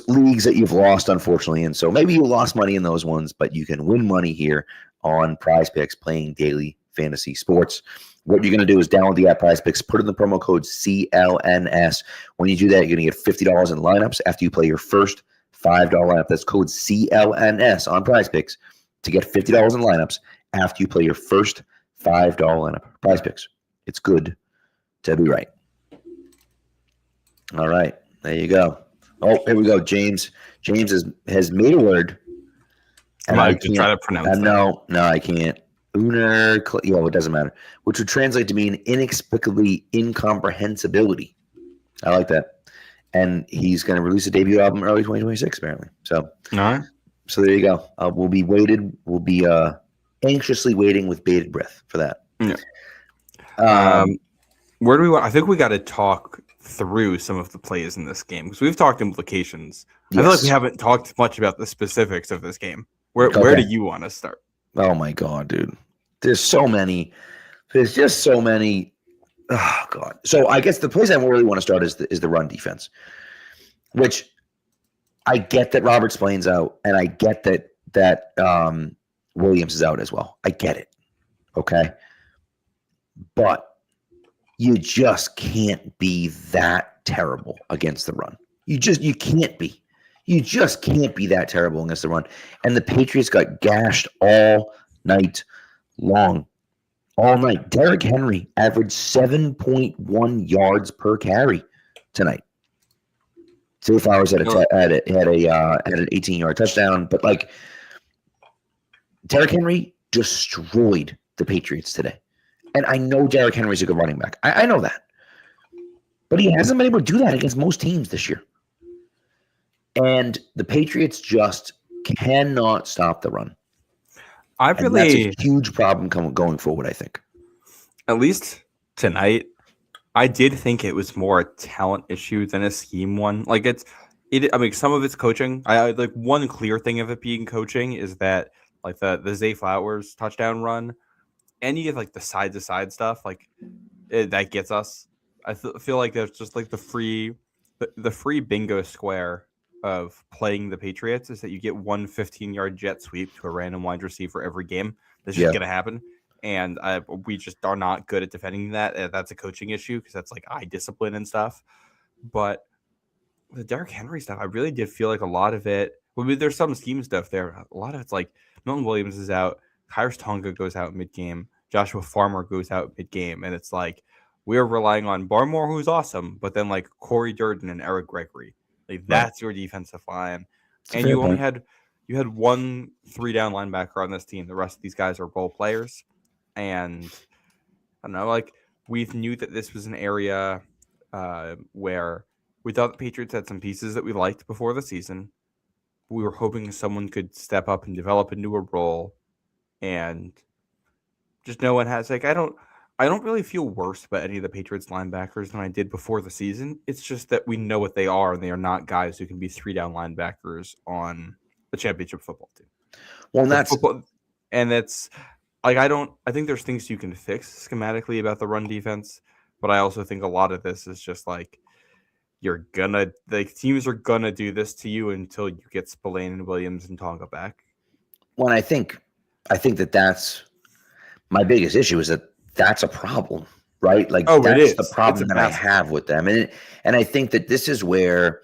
leagues that you've lost, unfortunately. And so maybe you lost money in those ones, but you can win money here on Prize Picks playing daily fantasy sports. What you're going to do is download the app Prize Picks, put in the promo code CLNS. When you do that, you're going to get $50 in lineups after you play your first $5 lineup. That's code CLNS on Prize Picks to get $50 in lineups after you play your first $5 lineup. Prize Picks. It's good to be right. All right. There you go. Oh, here we go. James has made a word. And I can try to pronounce that. No, I can't. it doesn't matter. Which would translate to mean inexplicably incomprehensibility. I like that. And he's going to release a debut album early 2026, apparently. So, all right. So there you go. We'll be anxiously waiting with bated breath for that. Yeah. Where do we want? I think we got to talk through some of the plays in this game because we've talked implications. Yes. I feel like we haven't talked much about the specifics of this game. Where do you want to start? Oh my God, dude. There's so many. There's just so many. Oh God. So I guess the place I really want to start is the run defense, which I get that Robert Splain's out, and I get that Williams is out as well. I get it. Okay. But you just can't be that terrible against the run. You can't be. You just can't be that terrible against the run. And the Patriots got gashed all night long. All night. Derrick Henry averaged 7.1 yards per carry tonight. Zay Flowers had an 18-yard touchdown, but like Derrick Henry destroyed the Patriots today. And I know Derrick Henry's a good running back. I know that. But he hasn't been able to do that against most teams this year. And the Patriots just cannot stop the run. That's a huge problem going forward, I think. At least tonight, I did think it was more a talent issue than a scheme one. Like I mean, some of it's coaching. I like one clear thing of it being coaching is that like the Zay Flowers touchdown run, any of like the side to side stuff, like that gets us. I feel like there's just like the free bingo square of playing the Patriots is that you get one 15-yard jet sweep to a random wide receiver every game. That's just gonna happen. And we just are not good at defending that. That's a coaching issue because that's like eye discipline and stuff. But the Derrick Henry stuff, I really did feel like a lot of it. Well, there's some scheme stuff there. A lot of it's like Milton Williams is out. Khyiris Tonga goes out mid-game. Joshua Farmer goes out mid-game. And it's like we're relying on Barmore, who's awesome, but then like Corey Durden and Eric Gregory. Like that's your defensive line. And you only had one 3-down linebacker on this team. The rest of these guys are role players. And I don't know, like we knew that this was an area where we thought the Patriots had some pieces that we liked before the season. We were hoping someone could step up and develop into a role, and just no one has. Like I don't really feel worse about any of the Patriots linebackers than I did before the season. It's just that we know what they are, and they are not guys who can be 3-down linebackers on the championship football team. Well, that's. Like I think there's things you can fix schematically about the run defense, but I also think a lot of this is just like teams are gonna do this to you until you get Spillane and Williams and Tonga back. Well, I think that's my biggest issue is that's a problem, right? Like that's the problem that I have with them, and I think that this is where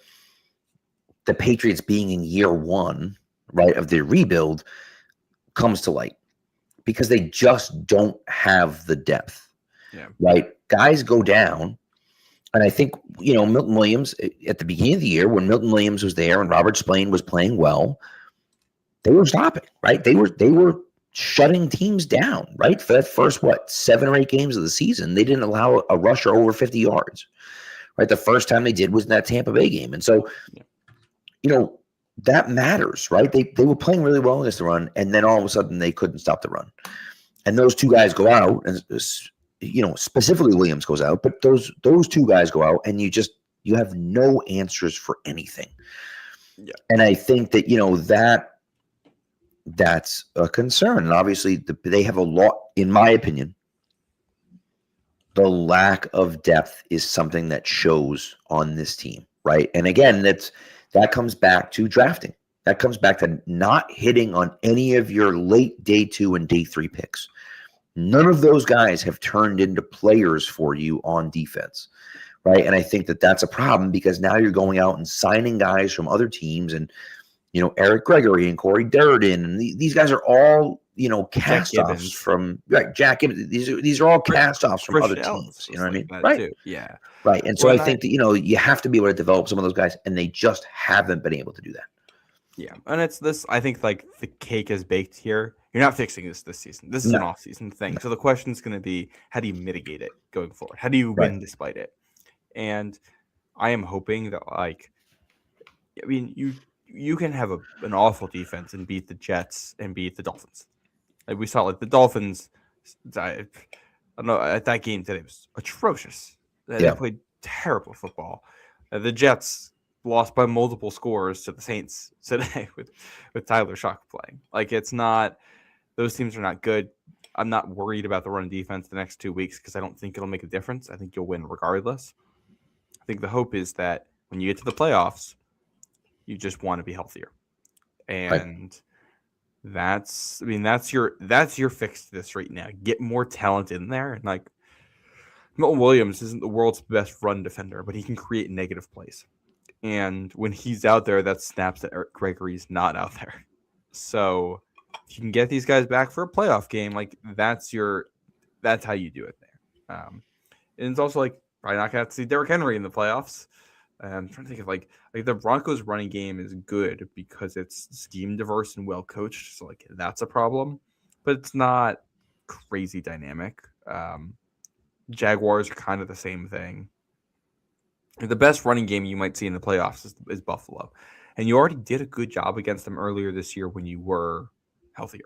the Patriots being in year one, right, of their rebuild comes to light. Because they just don't have the depth, right? Guys go down, and I think Milton Williams at the beginning of the year when Milton Williams was there and Robert Spillane was playing well, they were stopping, right? They were shutting teams down, right? For that first 7 or 8 games of the season, they didn't allow a rusher over 50 yards, right? The first time they did was in that Tampa Bay game, and so that matters, right? They were playing really well against the run, and then all of a sudden they couldn't stop the run. And those two guys go out, and specifically Williams goes out, but those two guys go out, and you have no answers for anything. Yeah. And I think that that's a concern. And obviously they have a lot, in my opinion, the lack of depth is something that shows on this team, right? And again, that comes back to drafting. That comes back to not hitting on any of your late day 2 and day 3 picks. None of those guys have turned into players for you on defense, right? And I think that's a problem because now you're going out and signing guys from other teams and, Eric Gregory and Corey Durden. And these guys are all, cast-offs from Jack Gibbons. These are all cast-offs from other teams. You know what I mean? Right. Too. Yeah. Right. And so I think that, you have to be able to develop some of those guys, and they just haven't been able to do that. Yeah. And it's this, I think, like the cake is baked here You're not fixing this season. This is No. an off-season thing. So the question is going to be, how do you mitigate it going forward? How do you win despite it? And I am hoping that, like, I mean, you can have an awful defense and beat the Jets and beat the Dolphins. Like we saw, like the Dolphins, I don't know, at that game today was atrocious. They played terrible football. The Jets lost by multiple scores to the Saints today with Tyler Shock playing. Like, it's not, those teams are not good. I'm not worried about the run defense the next 2 weeks because I don't think it'll make a difference. I think you'll win regardless. I think the hope is that when you get to the playoffs, you just want to be healthier. And that's your fix to this right now. Get more talent in there. And like, Milton Williams isn't the world's best run defender, but he can create negative plays. And when he's out there, that snaps that Eric Gregory's not out there. So if you can get these guys back for a playoff game, like that's how you do it there. And it's also like probably not gonna have to see Derrick Henry in the playoffs. I'm trying to think of like the Broncos running game is good because it's scheme diverse and well coached. So like that's a problem, but it's not crazy dynamic. Jaguars are kind of the same thing. The best running game you might see in the playoffs is Buffalo. And you already did a good job against them earlier this year when you were healthier.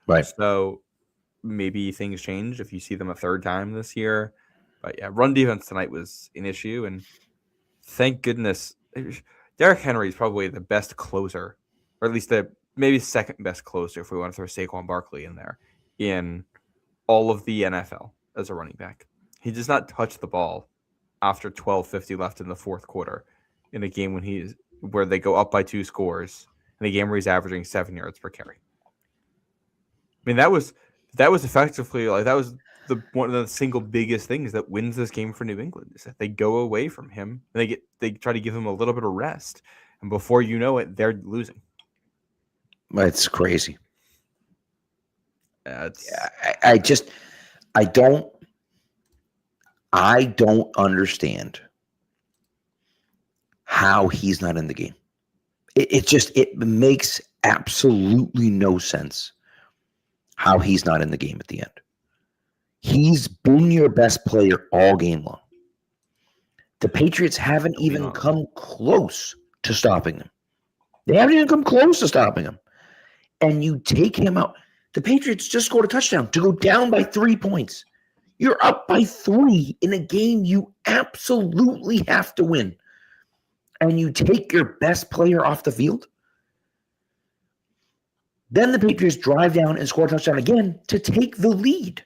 Right. So maybe things change if you see them a third time this year. But yeah, run defense tonight was an issue. And thank goodness, Derrick Henry is probably the best closer, or at least the maybe second best closer if we want to throw Saquon Barkley in there, in all of the NFL as a running back. He does not touch the ball after 12:50 left in the fourth quarter in a game where they go up by 2 scores in a game where he's averaging 7 yards per carry. I mean, that was effectively like that was one of the single biggest things that wins this game for New England is that they go away from him and they try to give him a little bit of rest, and before you know it, they're losing. It's crazy. I don't understand how he's not in the game. It makes absolutely no sense how he's not in the game at the end. He's been your best player all game long. The Patriots haven't even come close to stopping him. They haven't even come close to stopping him. And you take him out. The Patriots just scored a touchdown to go down by 3 points. You're up by 3 in a game you absolutely have to win. And you take your best player off the field. Then the Patriots drive down and score a touchdown again to take the lead.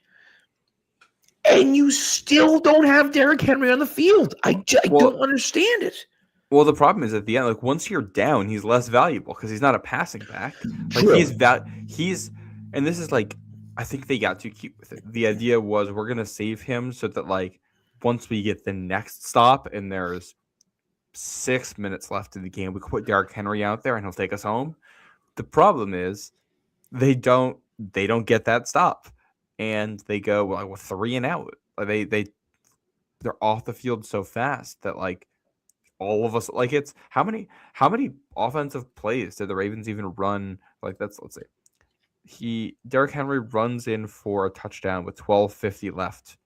And you still don't have Derrick Henry on the field. I don't understand it. Well, the problem is at the end, like once you're down, he's less valuable because he's not a passing back. Like he's, and this is like, I think they got too cute with it. The idea was we're gonna save him so that like once we get the next stop and there's 6 minutes left in the game, we can put Derrick Henry out there and he'll take us home. The problem is they don't get that stop. And they go with 3 and out. Like they're off the field so fast that like all of us like it's how many offensive plays did the Ravens even run? Like let's see. Derrick Henry runs in for a touchdown with 12:50 left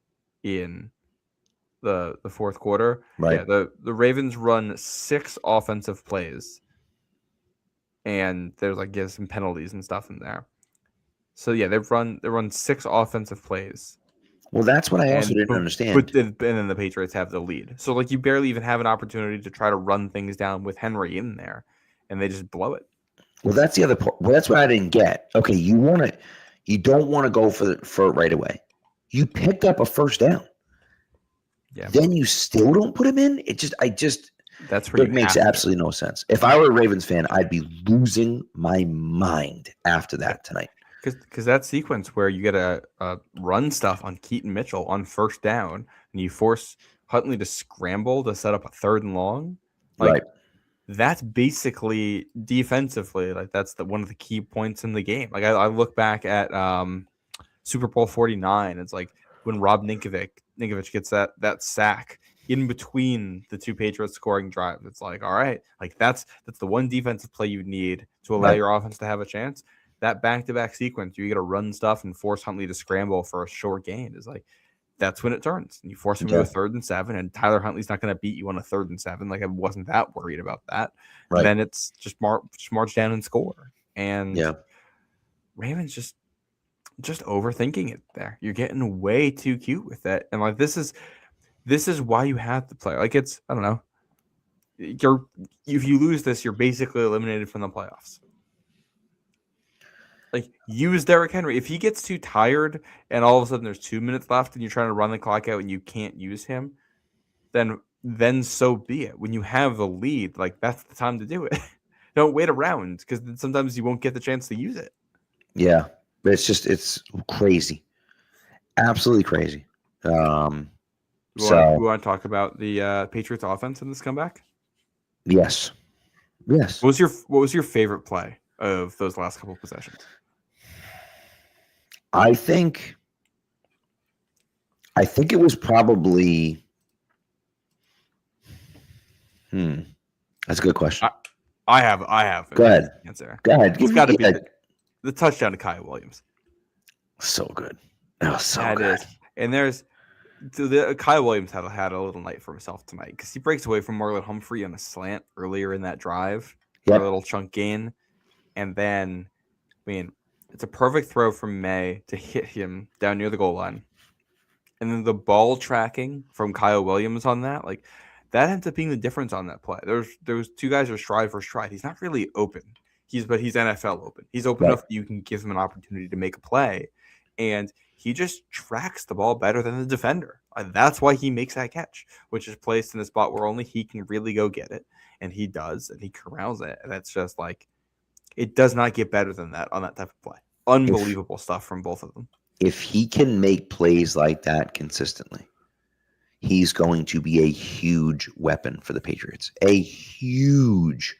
in the fourth quarter. Right. Yeah, the Ravens run 6 offensive plays, and there's like some penalties and stuff in there. So yeah, they run 6 offensive plays. Well, that's what I also didn't understand. And then the Patriots have the lead. So like you barely even have an opportunity to try to run things down with Henry in there, and they just blow it. Well, that's the other part. Well, that's what I didn't get. Okay, you don't want to go for it right away. You picked up a first down. Yeah. Then you still don't put him in? That's where it makes absolutely no sense. If I were a Ravens fan, I'd be losing my mind after that tonight. Because that sequence where you get a run stuff on Keaton Mitchell on first down and you force Huntley to scramble to set up a 3rd and long, right? That's basically defensively like that's one of the key points in the game. Like I look back at Super Bowl 49. It's like when Rob Ninkovich gets that sack in between the 2 Patriots scoring drives. It's like, all right, like that's the one defensive play you need to allow your offense to have a chance. that back-to-back sequence, you got to run stuff and force Huntley to scramble for a short gain. Is like that's when it turns. And you force him to a 3rd and 7, and Tyler Huntley's not going to beat you on a 3rd and 7. Like I wasn't that worried about that. Right. And then it's just march down and score. And Ravens just overthinking it there. You're getting way too cute with it. And like this is why you have to play. Like it's I don't know. If you lose this, you're basically eliminated from the playoffs. Like use Derrick Henry. If he gets too tired and all of a sudden there's 2 minutes left and you're trying to run the clock out and you can't use him, then so be it. When you have the lead, like that's the time to do it. Don't wait around because sometimes you won't get the chance to use it. Yeah, it's crazy, absolutely crazy. You want to talk about the Patriots offense in this comeback? Yes. What was your favorite play of those last couple of possessions? I think it was probably. That's a good question. I have. Go ahead. Answer. Go ahead. It's got to be the touchdown to Kyle Williams. So good. Oh, so good. And Kyle Williams had a little night for himself tonight because he breaks away from Marlon Humphrey on a slant earlier in that drive, a little chunk gain, and then, it's a perfect throw from May to hit him down near the goal line, and then the ball tracking from Kyle Williams on that, like that ends up being the difference on that play. Those two guys are stride for stride. He's not really open. But he's NFL open. He's open enough that you can give him an opportunity to make a play, and he just tracks the ball better than the defender. That's why he makes that catch, which is placed in a spot where only he can really go get it, and he does, and he corrals it. And that's just like it does not get better than that on that type of play. Unbelievable stuff from both of them. If he can make plays like that consistently, he's going to be a huge weapon for the Patriots. A huge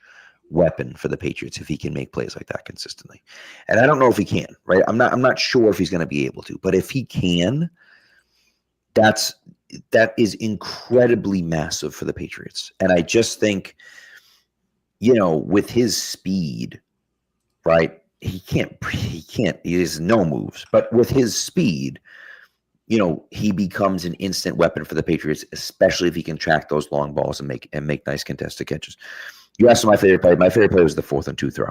weapon for the Patriots if he can make plays like that consistently. And I don't know if he can, right? I'm not sure if he's going to be able to, but if he can, that is incredibly massive for the Patriots. And I just think, with his speed, right? He has no moves, but with his speed, he becomes an instant weapon for the Patriots, especially if he can track those long balls and make nice contested catches. You asked my favorite play. My favorite play was the 4th and 2 throw.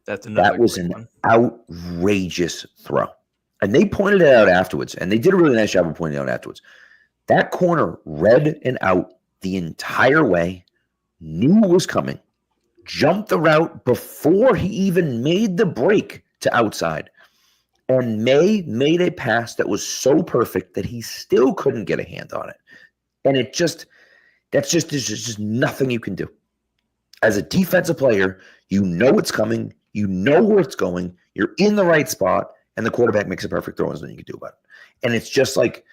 That was an outrageous throw. And they pointed it out afterwards, and they did a really nice job of pointing it out afterwards. That corner read and out the entire way, knew it was coming, jumped the route before he even made the break to outside. And May made a pass that was so perfect that he still couldn't get a hand on it. And there's just nothing you can do. As a defensive player, you know it's coming, you know where it's going, you're in the right spot, and the quarterback makes a perfect throw. There's nothing you can do about it. And it's just like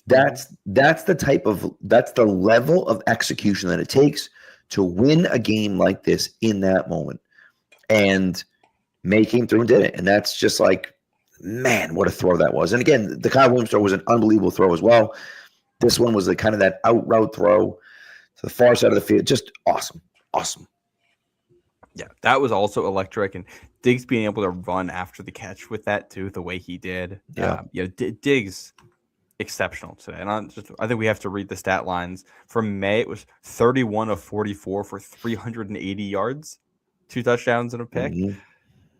that's the level of execution that it takes to win a game like this in that moment. And May came through and did it. And that's just like, man, what a throw that was. And again, the Kyle Williams throw was an unbelievable throw as well. This one was kind of that out route throw to the far side of the field. Just awesome. Awesome. Yeah, that was also electric, and Diggs being able to run after the catch with that too, the way he did. Diggs exceptional today. And I think we have to read the stat lines. From May, it was 31 of 44 for 380 yards, 2 touchdowns and a pick. Mm-hmm.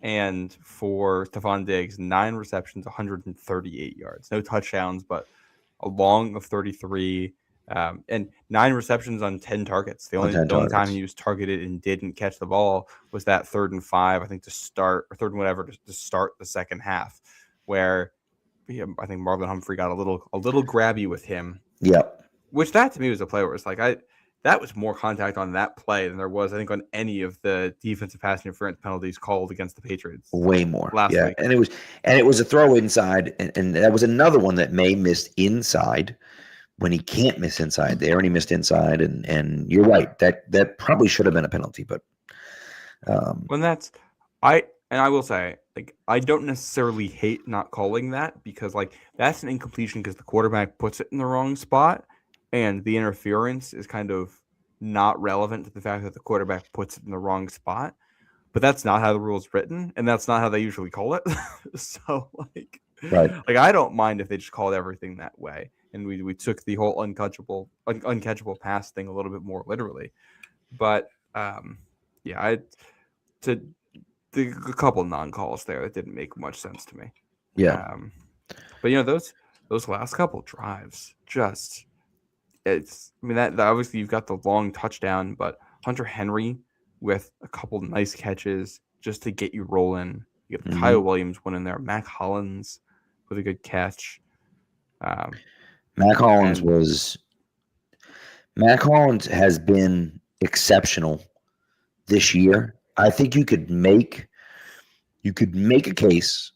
And for Stephon Diggs, 9 receptions, 138 yards, no touchdowns, but a long of 33. And 9 receptions on 10 targets. The only time he was targeted and didn't catch the ball was that 3rd and 5, I think, to start, or 3rd and whatever, to start the second half, where I think Marlon Humphrey got a little grabby with him. Yep. Which that to me was a play where it's like that was more contact on that play than there was, I think, on any of the defensive pass interference penalties called against the Patriots. Way more last week. And it was a throw inside, and that was another one that May missed inside. When he can't miss inside there, and he missed inside, and you're right, that probably should have been a penalty, but I will say, like, I don't necessarily hate not calling that, because like that's an incompletion because the quarterback puts it in the wrong spot, and the interference is kind of not relevant to the fact that the quarterback puts it in the wrong spot. but that's not how the rule is written, and that's not how they usually call it. So Right. like I don't mind if they just called everything that way, and we took the whole uncatchable pass thing a little bit more literally. But yeah, to a couple non-calls there that didn't make much sense to me. Yeah. But those last couple drives, just that obviously you've got the long touchdown, but Hunter Henry with a couple nice catches just to get you rolling. You got Kyle Williams one in there, Mac Hollins with a good catch. Mac Hollins has been exceptional this year. I think you could make a case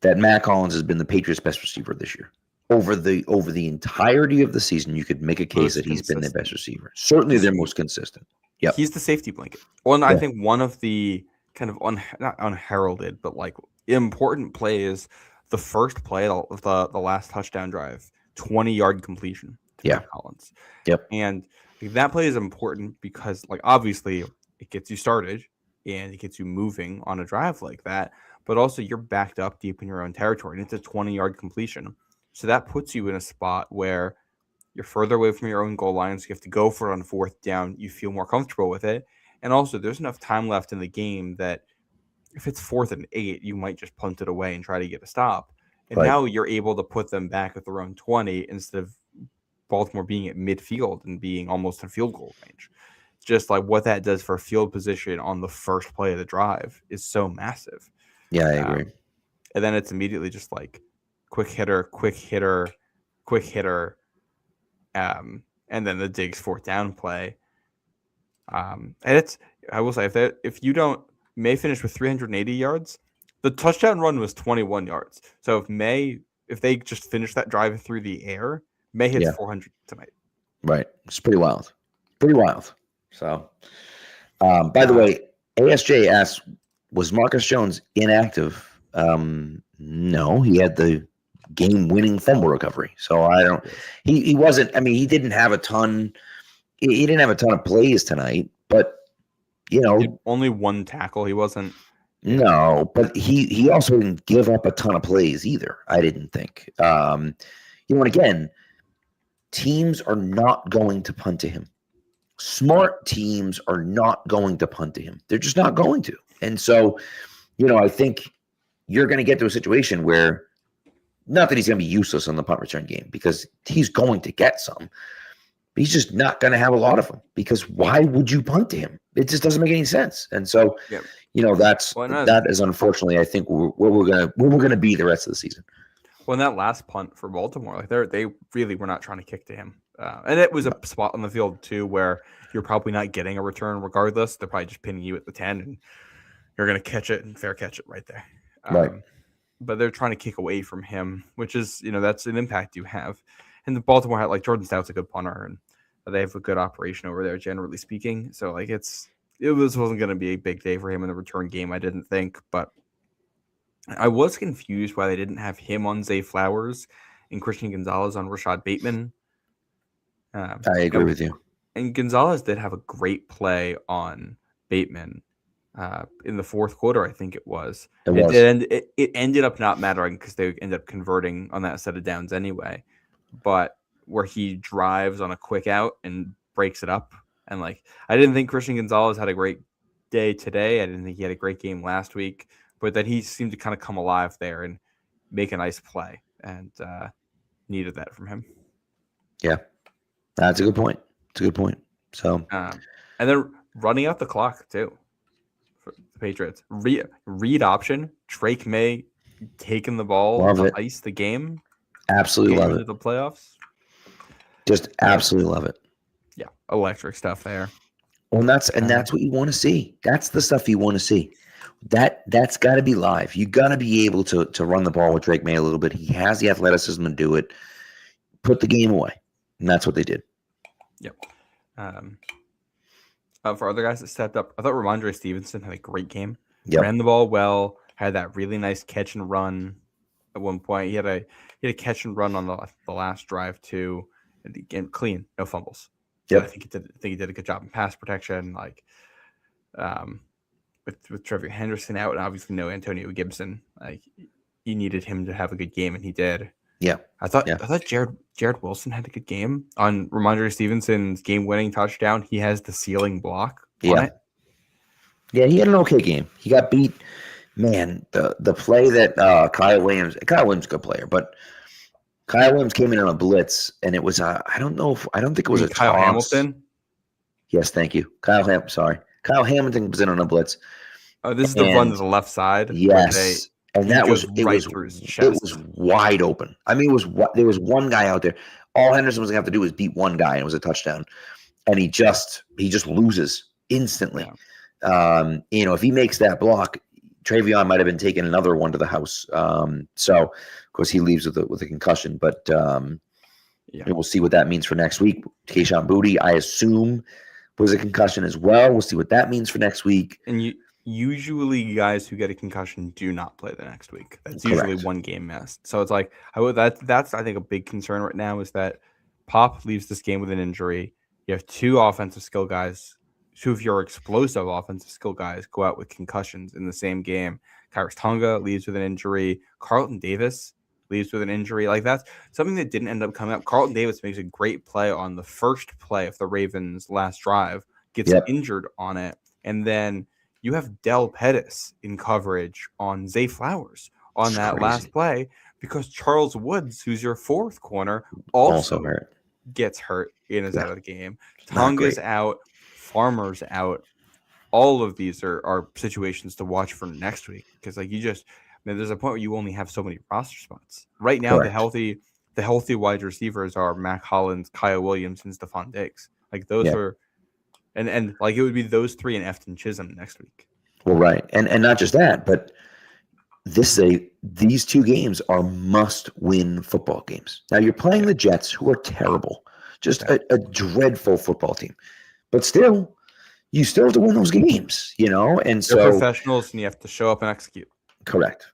that Mac Hollins has been the Patriots' best receiver this year. Over the entirety of the season, you could make a case that he's been their best receiver. Certainly their most consistent. Yeah, he's the safety blanket. Well, and I think one of the kind of not unheralded, but like important plays, the first play of the last touchdown drive, 20-yard completion to Mac Hollins. Yep. And that play is important because like obviously it gets you started and it gets you moving on a drive like that, but also you're backed up deep in your own territory and it's a 20-yard completion. So that puts you in a spot where you're further away from your own goal line, so you have to go for it on fourth down. You feel more comfortable with it. And also, there's enough time left in the game that if it's 4th and 8, you might just punt it away and try to get a stop. And now you're able to put them back at their own 20 instead of Baltimore being at midfield and being almost in field goal range. Just like what that does for field position on the first play of the drive is so massive. Yeah, I agree. And then it's immediately just like quick hitter, and then the Diggs 4th down play. And I will say if you don't May finish with 380 yards, the touchdown run was 21 yards. So if they just finish that drive through the air, May hits 400 tonight. Right, it's pretty wild. So, by the way, ASJ asked, was Marcus Jones inactive? No, he had the game-winning fumble recovery. So he wasn't. I mean, he didn't have a ton. He didn't have a ton of plays tonight, but only one tackle. He wasn't. No, but he also didn't give up a ton of plays either. I didn't think. And again, teams are not going to punt to him. Smart teams are not going to punt to him. They're just not going to. And so, I think you're going to get to a situation where, not that he's going to be useless on the punt return game, because he's going to get some, but he's just not going to have a lot of them, because why would you punt to him? It just doesn't make any sense. And so, that is unfortunately, I think, where we're going to be the rest of the season. Well, in that last punt for Baltimore, they really were not trying to kick to him. And it was a spot on the field, too, where you're probably not getting a return regardless. They're probably just pinning you at the 10, and you're going to catch it and fair catch it right there. Right. But they're trying to kick away from him, which is, that's an impact you have. And the Baltimore had, like, Jordan Stout's a good punter, and they have a good operation over there, generally speaking. So, like, it wasn't going to be a big day for him in the return game, I didn't think. But I was confused why they didn't have him on Zay Flowers and Christian Gonzalez on Rashad Bateman. I agree with you. And Gonzalez did have a great play on Bateman in the fourth quarter, I think it was. It ended up not mattering because they ended up converting on that set of downs anyway. But where he drives on a quick out and breaks it up. And, like, I didn't think Christian Gonzalez had a great day today. I didn't think he had a great game last week. But that he seemed to kind of come alive there and make a nice play. And needed that from him. Yeah. That's a good point. So, and then running out the clock too for the Patriots. Read option. Drake May taking the ball to ice the game. Absolutely love it. The playoffs. Just absolutely love it. Yeah, electric stuff there. Well, that's what you want to see. That's the stuff you want to see. That's got to be live. You got to be able to run the ball with Drake May a little bit. He has the athleticism to do it. Put the game away. And that's what they did. Yep. For other guys that stepped up, I thought Ramondre Stevenson had a great game. Yep. Ran the ball well. Had that really nice catch and run. At one point, he had a catch and run on the last drive too. And again, clean, no fumbles. So yep. I think he did a good job in pass protection. Like, with Trevor Henderson out and obviously no Antonio Gibson, like you needed him to have a good game, and he did. Yeah, I thought Jared Wilson had a good game on Ramondre Stevenson's game-winning touchdown. He has the ceiling block on it. Yeah, he had an okay game. He got beat. Man, the play that Kyle Williams is a good player, but Kyle Williams came in on a blitz, and it was I don't think it was a Kyle toss. Hamilton. Yes, thank you, Kyle Hamilton was in on a blitz. Oh, this is the run to the left side. Yes, and that was through his chest. It was wide open. I mean, there was one guy out there. All Henderson was gonna have to do was beat one guy, and it was a touchdown. And he just loses instantly. Yeah. If he makes that block, Travion might have been taking another one to the house. So of course he leaves with a concussion, but we'll see what that means for next week. Kayshon Boutte, I assume, was a concussion as well. We'll see what that means for next week. And usually guys who get a concussion do not play the next week. That's usually one game missed. So it's like that's I think a big concern right now is that Pop leaves this game with an injury. You have two offensive skill guys. Two of your explosive offensive skill guys go out with concussions in the same game. Kyrus Tonga leaves with an injury. Carlton Davis leaves with an injury. Like that's something that didn't end up coming up. Carlton Davis makes a great play on the first play of the Ravens' last drive, gets injured on it, and then you have Del Pettis in coverage on Zay Flowers on that last play because Charles Woods, who's your fourth corner, also gets hurt and is out of the game. Tonga's out. Farmer's out. All of these are situations to watch for next week because there's a point where you only have so many roster spots. Right now, the healthy wide receivers are Mac Hollins, Kyle Williams, and Stephon Diggs. Like those are and like it would be those three and Efton Chisholm next week. Well, right. And not just that, but these two games are must-win football games. Now you're playing the Jets, who are terrible. Just a dreadful football team. But still, you still have to win those games, And They're professionals, and you have to show up and execute. Correct.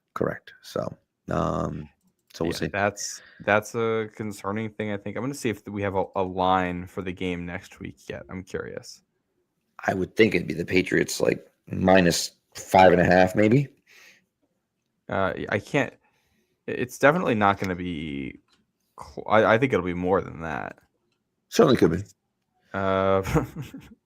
So, we'll see. That's a concerning thing. I think I'm going to see if we have a line for the game next week yet. I'm curious. I would think it'd be the Patriots like -5.5, maybe. I can't. It's definitely not going to be. I think it'll be more than that. Certainly could be.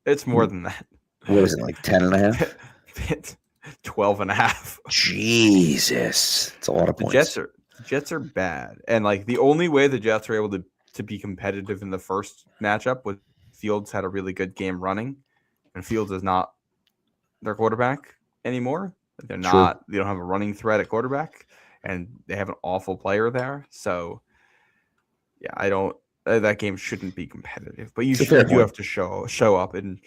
It's more than that. What is it, like 10.5? 12.5. Jesus, it's a lot of points. The Jets are bad, and like the only way the Jets are able to be competitive in the first matchup was Fields had a really good game running, and Fields is not their quarterback anymore. They're not. True. They don't have a running threat at quarterback, and they have an awful player there. So, I don't. That game shouldn't be competitive, but you have to show up and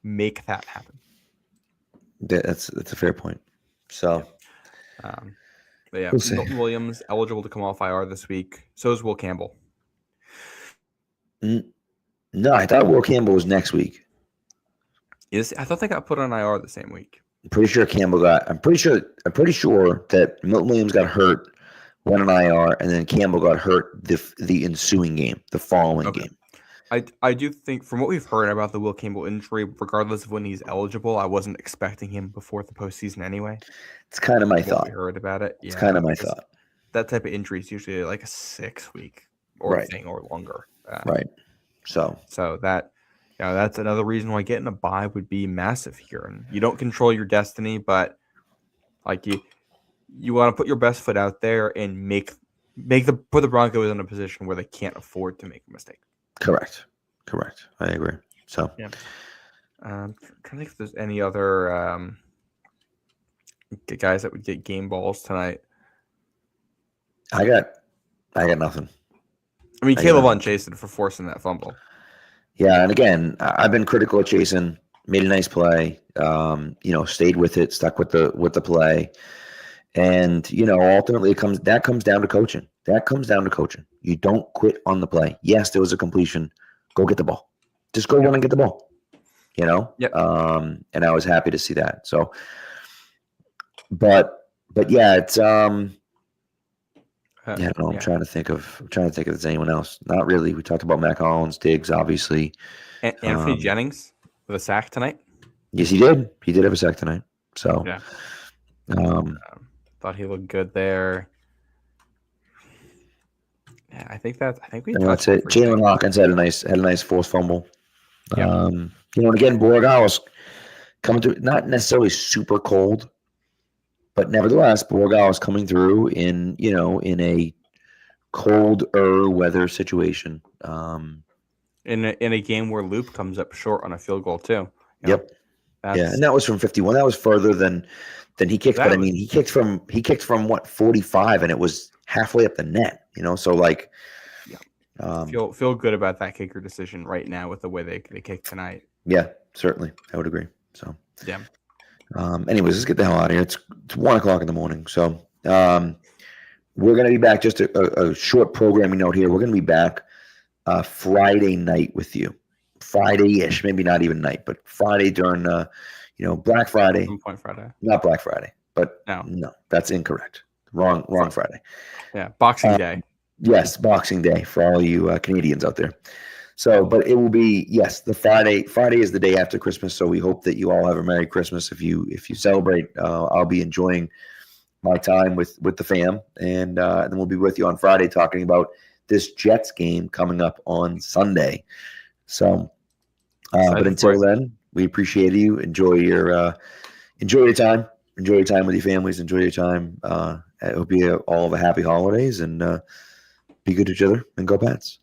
make that happen. That's a fair point. So, Milton Williams eligible to come off IR this week. So is Will Campbell. No, I thought Will Campbell was next week. I thought they got put on IR the same week. I'm pretty sure I'm pretty sure that Milton Williams got hurt. Went on IR, and then Campbell got hurt the ensuing game, the following game. I do think, from what we've heard about the Will Campbell injury, regardless of when he's eligible, I wasn't expecting him before the postseason anyway. It's kind of my thought. We heard about it. It's kind of my thought. That type of injury is usually like a 6-week thing or longer. Right. So that's another reason why getting a bye would be massive here. And you don't control your destiny, but like you want to put your best foot out there and put the Broncos in a position where they can't afford to make a mistake. Correct. I agree. So, I'm trying to think if there's any other guys that would get game balls tonight. I got nothing. I mean, Caleb on Chasen for forcing that fumble. Yeah, and again, I've been critical of Chasen. Made a nice play. Stayed with it, stuck with the play. And, ultimately that comes down to coaching. You don't quit on the play. Yes, there was a completion. Go get the ball. Just go run and get the ball. Yep. And I was happy to see that. So, but yeah, it's I don't know. I'm trying to think if there's anyone else. Not really. We talked about Mac Hollins, Diggs, obviously. Anthony Jennings with a sack tonight. Yes, he did. He did have a sack tonight. So, yeah. um, Thought he looked good there. Yeah, I think we and touched that's it. everything. Jalen Hawkins had a nice forced fumble. Yeah. And again, Borregales coming through, not necessarily super cold, but nevertheless, Borregales coming through in a colder weather situation. In a game where Loop comes up short on a field goal too. Yep. Yeah, and that was from 51. That was further than he kicked. But I mean, he kicked from what, 45, and it was halfway up the net. So like, feel good about that kicker decision right now with the way they kicked tonight. Yeah, certainly, I would agree. So yeah. Anyways, let's get the hell out of here. It's 1:00 in the morning. So we're gonna be back. Just a short programming note here. We're gonna be back Friday night with you. Friday-ish, maybe not even night, but Friday during Black Friday. Some point Friday. Not Black Friday, but no, that's incorrect. Wrong Friday. Yeah, Boxing Day. Yes, Boxing Day for all you Canadians out there. So, but it will be, yes, the Friday. Friday is the day after Christmas, so we hope that you all have a Merry Christmas. If you celebrate, I'll be enjoying my time with the fam, and then we'll be with you on Friday talking about this Jets game coming up on Sunday. So, but until then, we appreciate you. Enjoy your time. Enjoy your time with your families. Enjoy your time. I hope you all have a happy holidays, and be good to each other, and go Pats.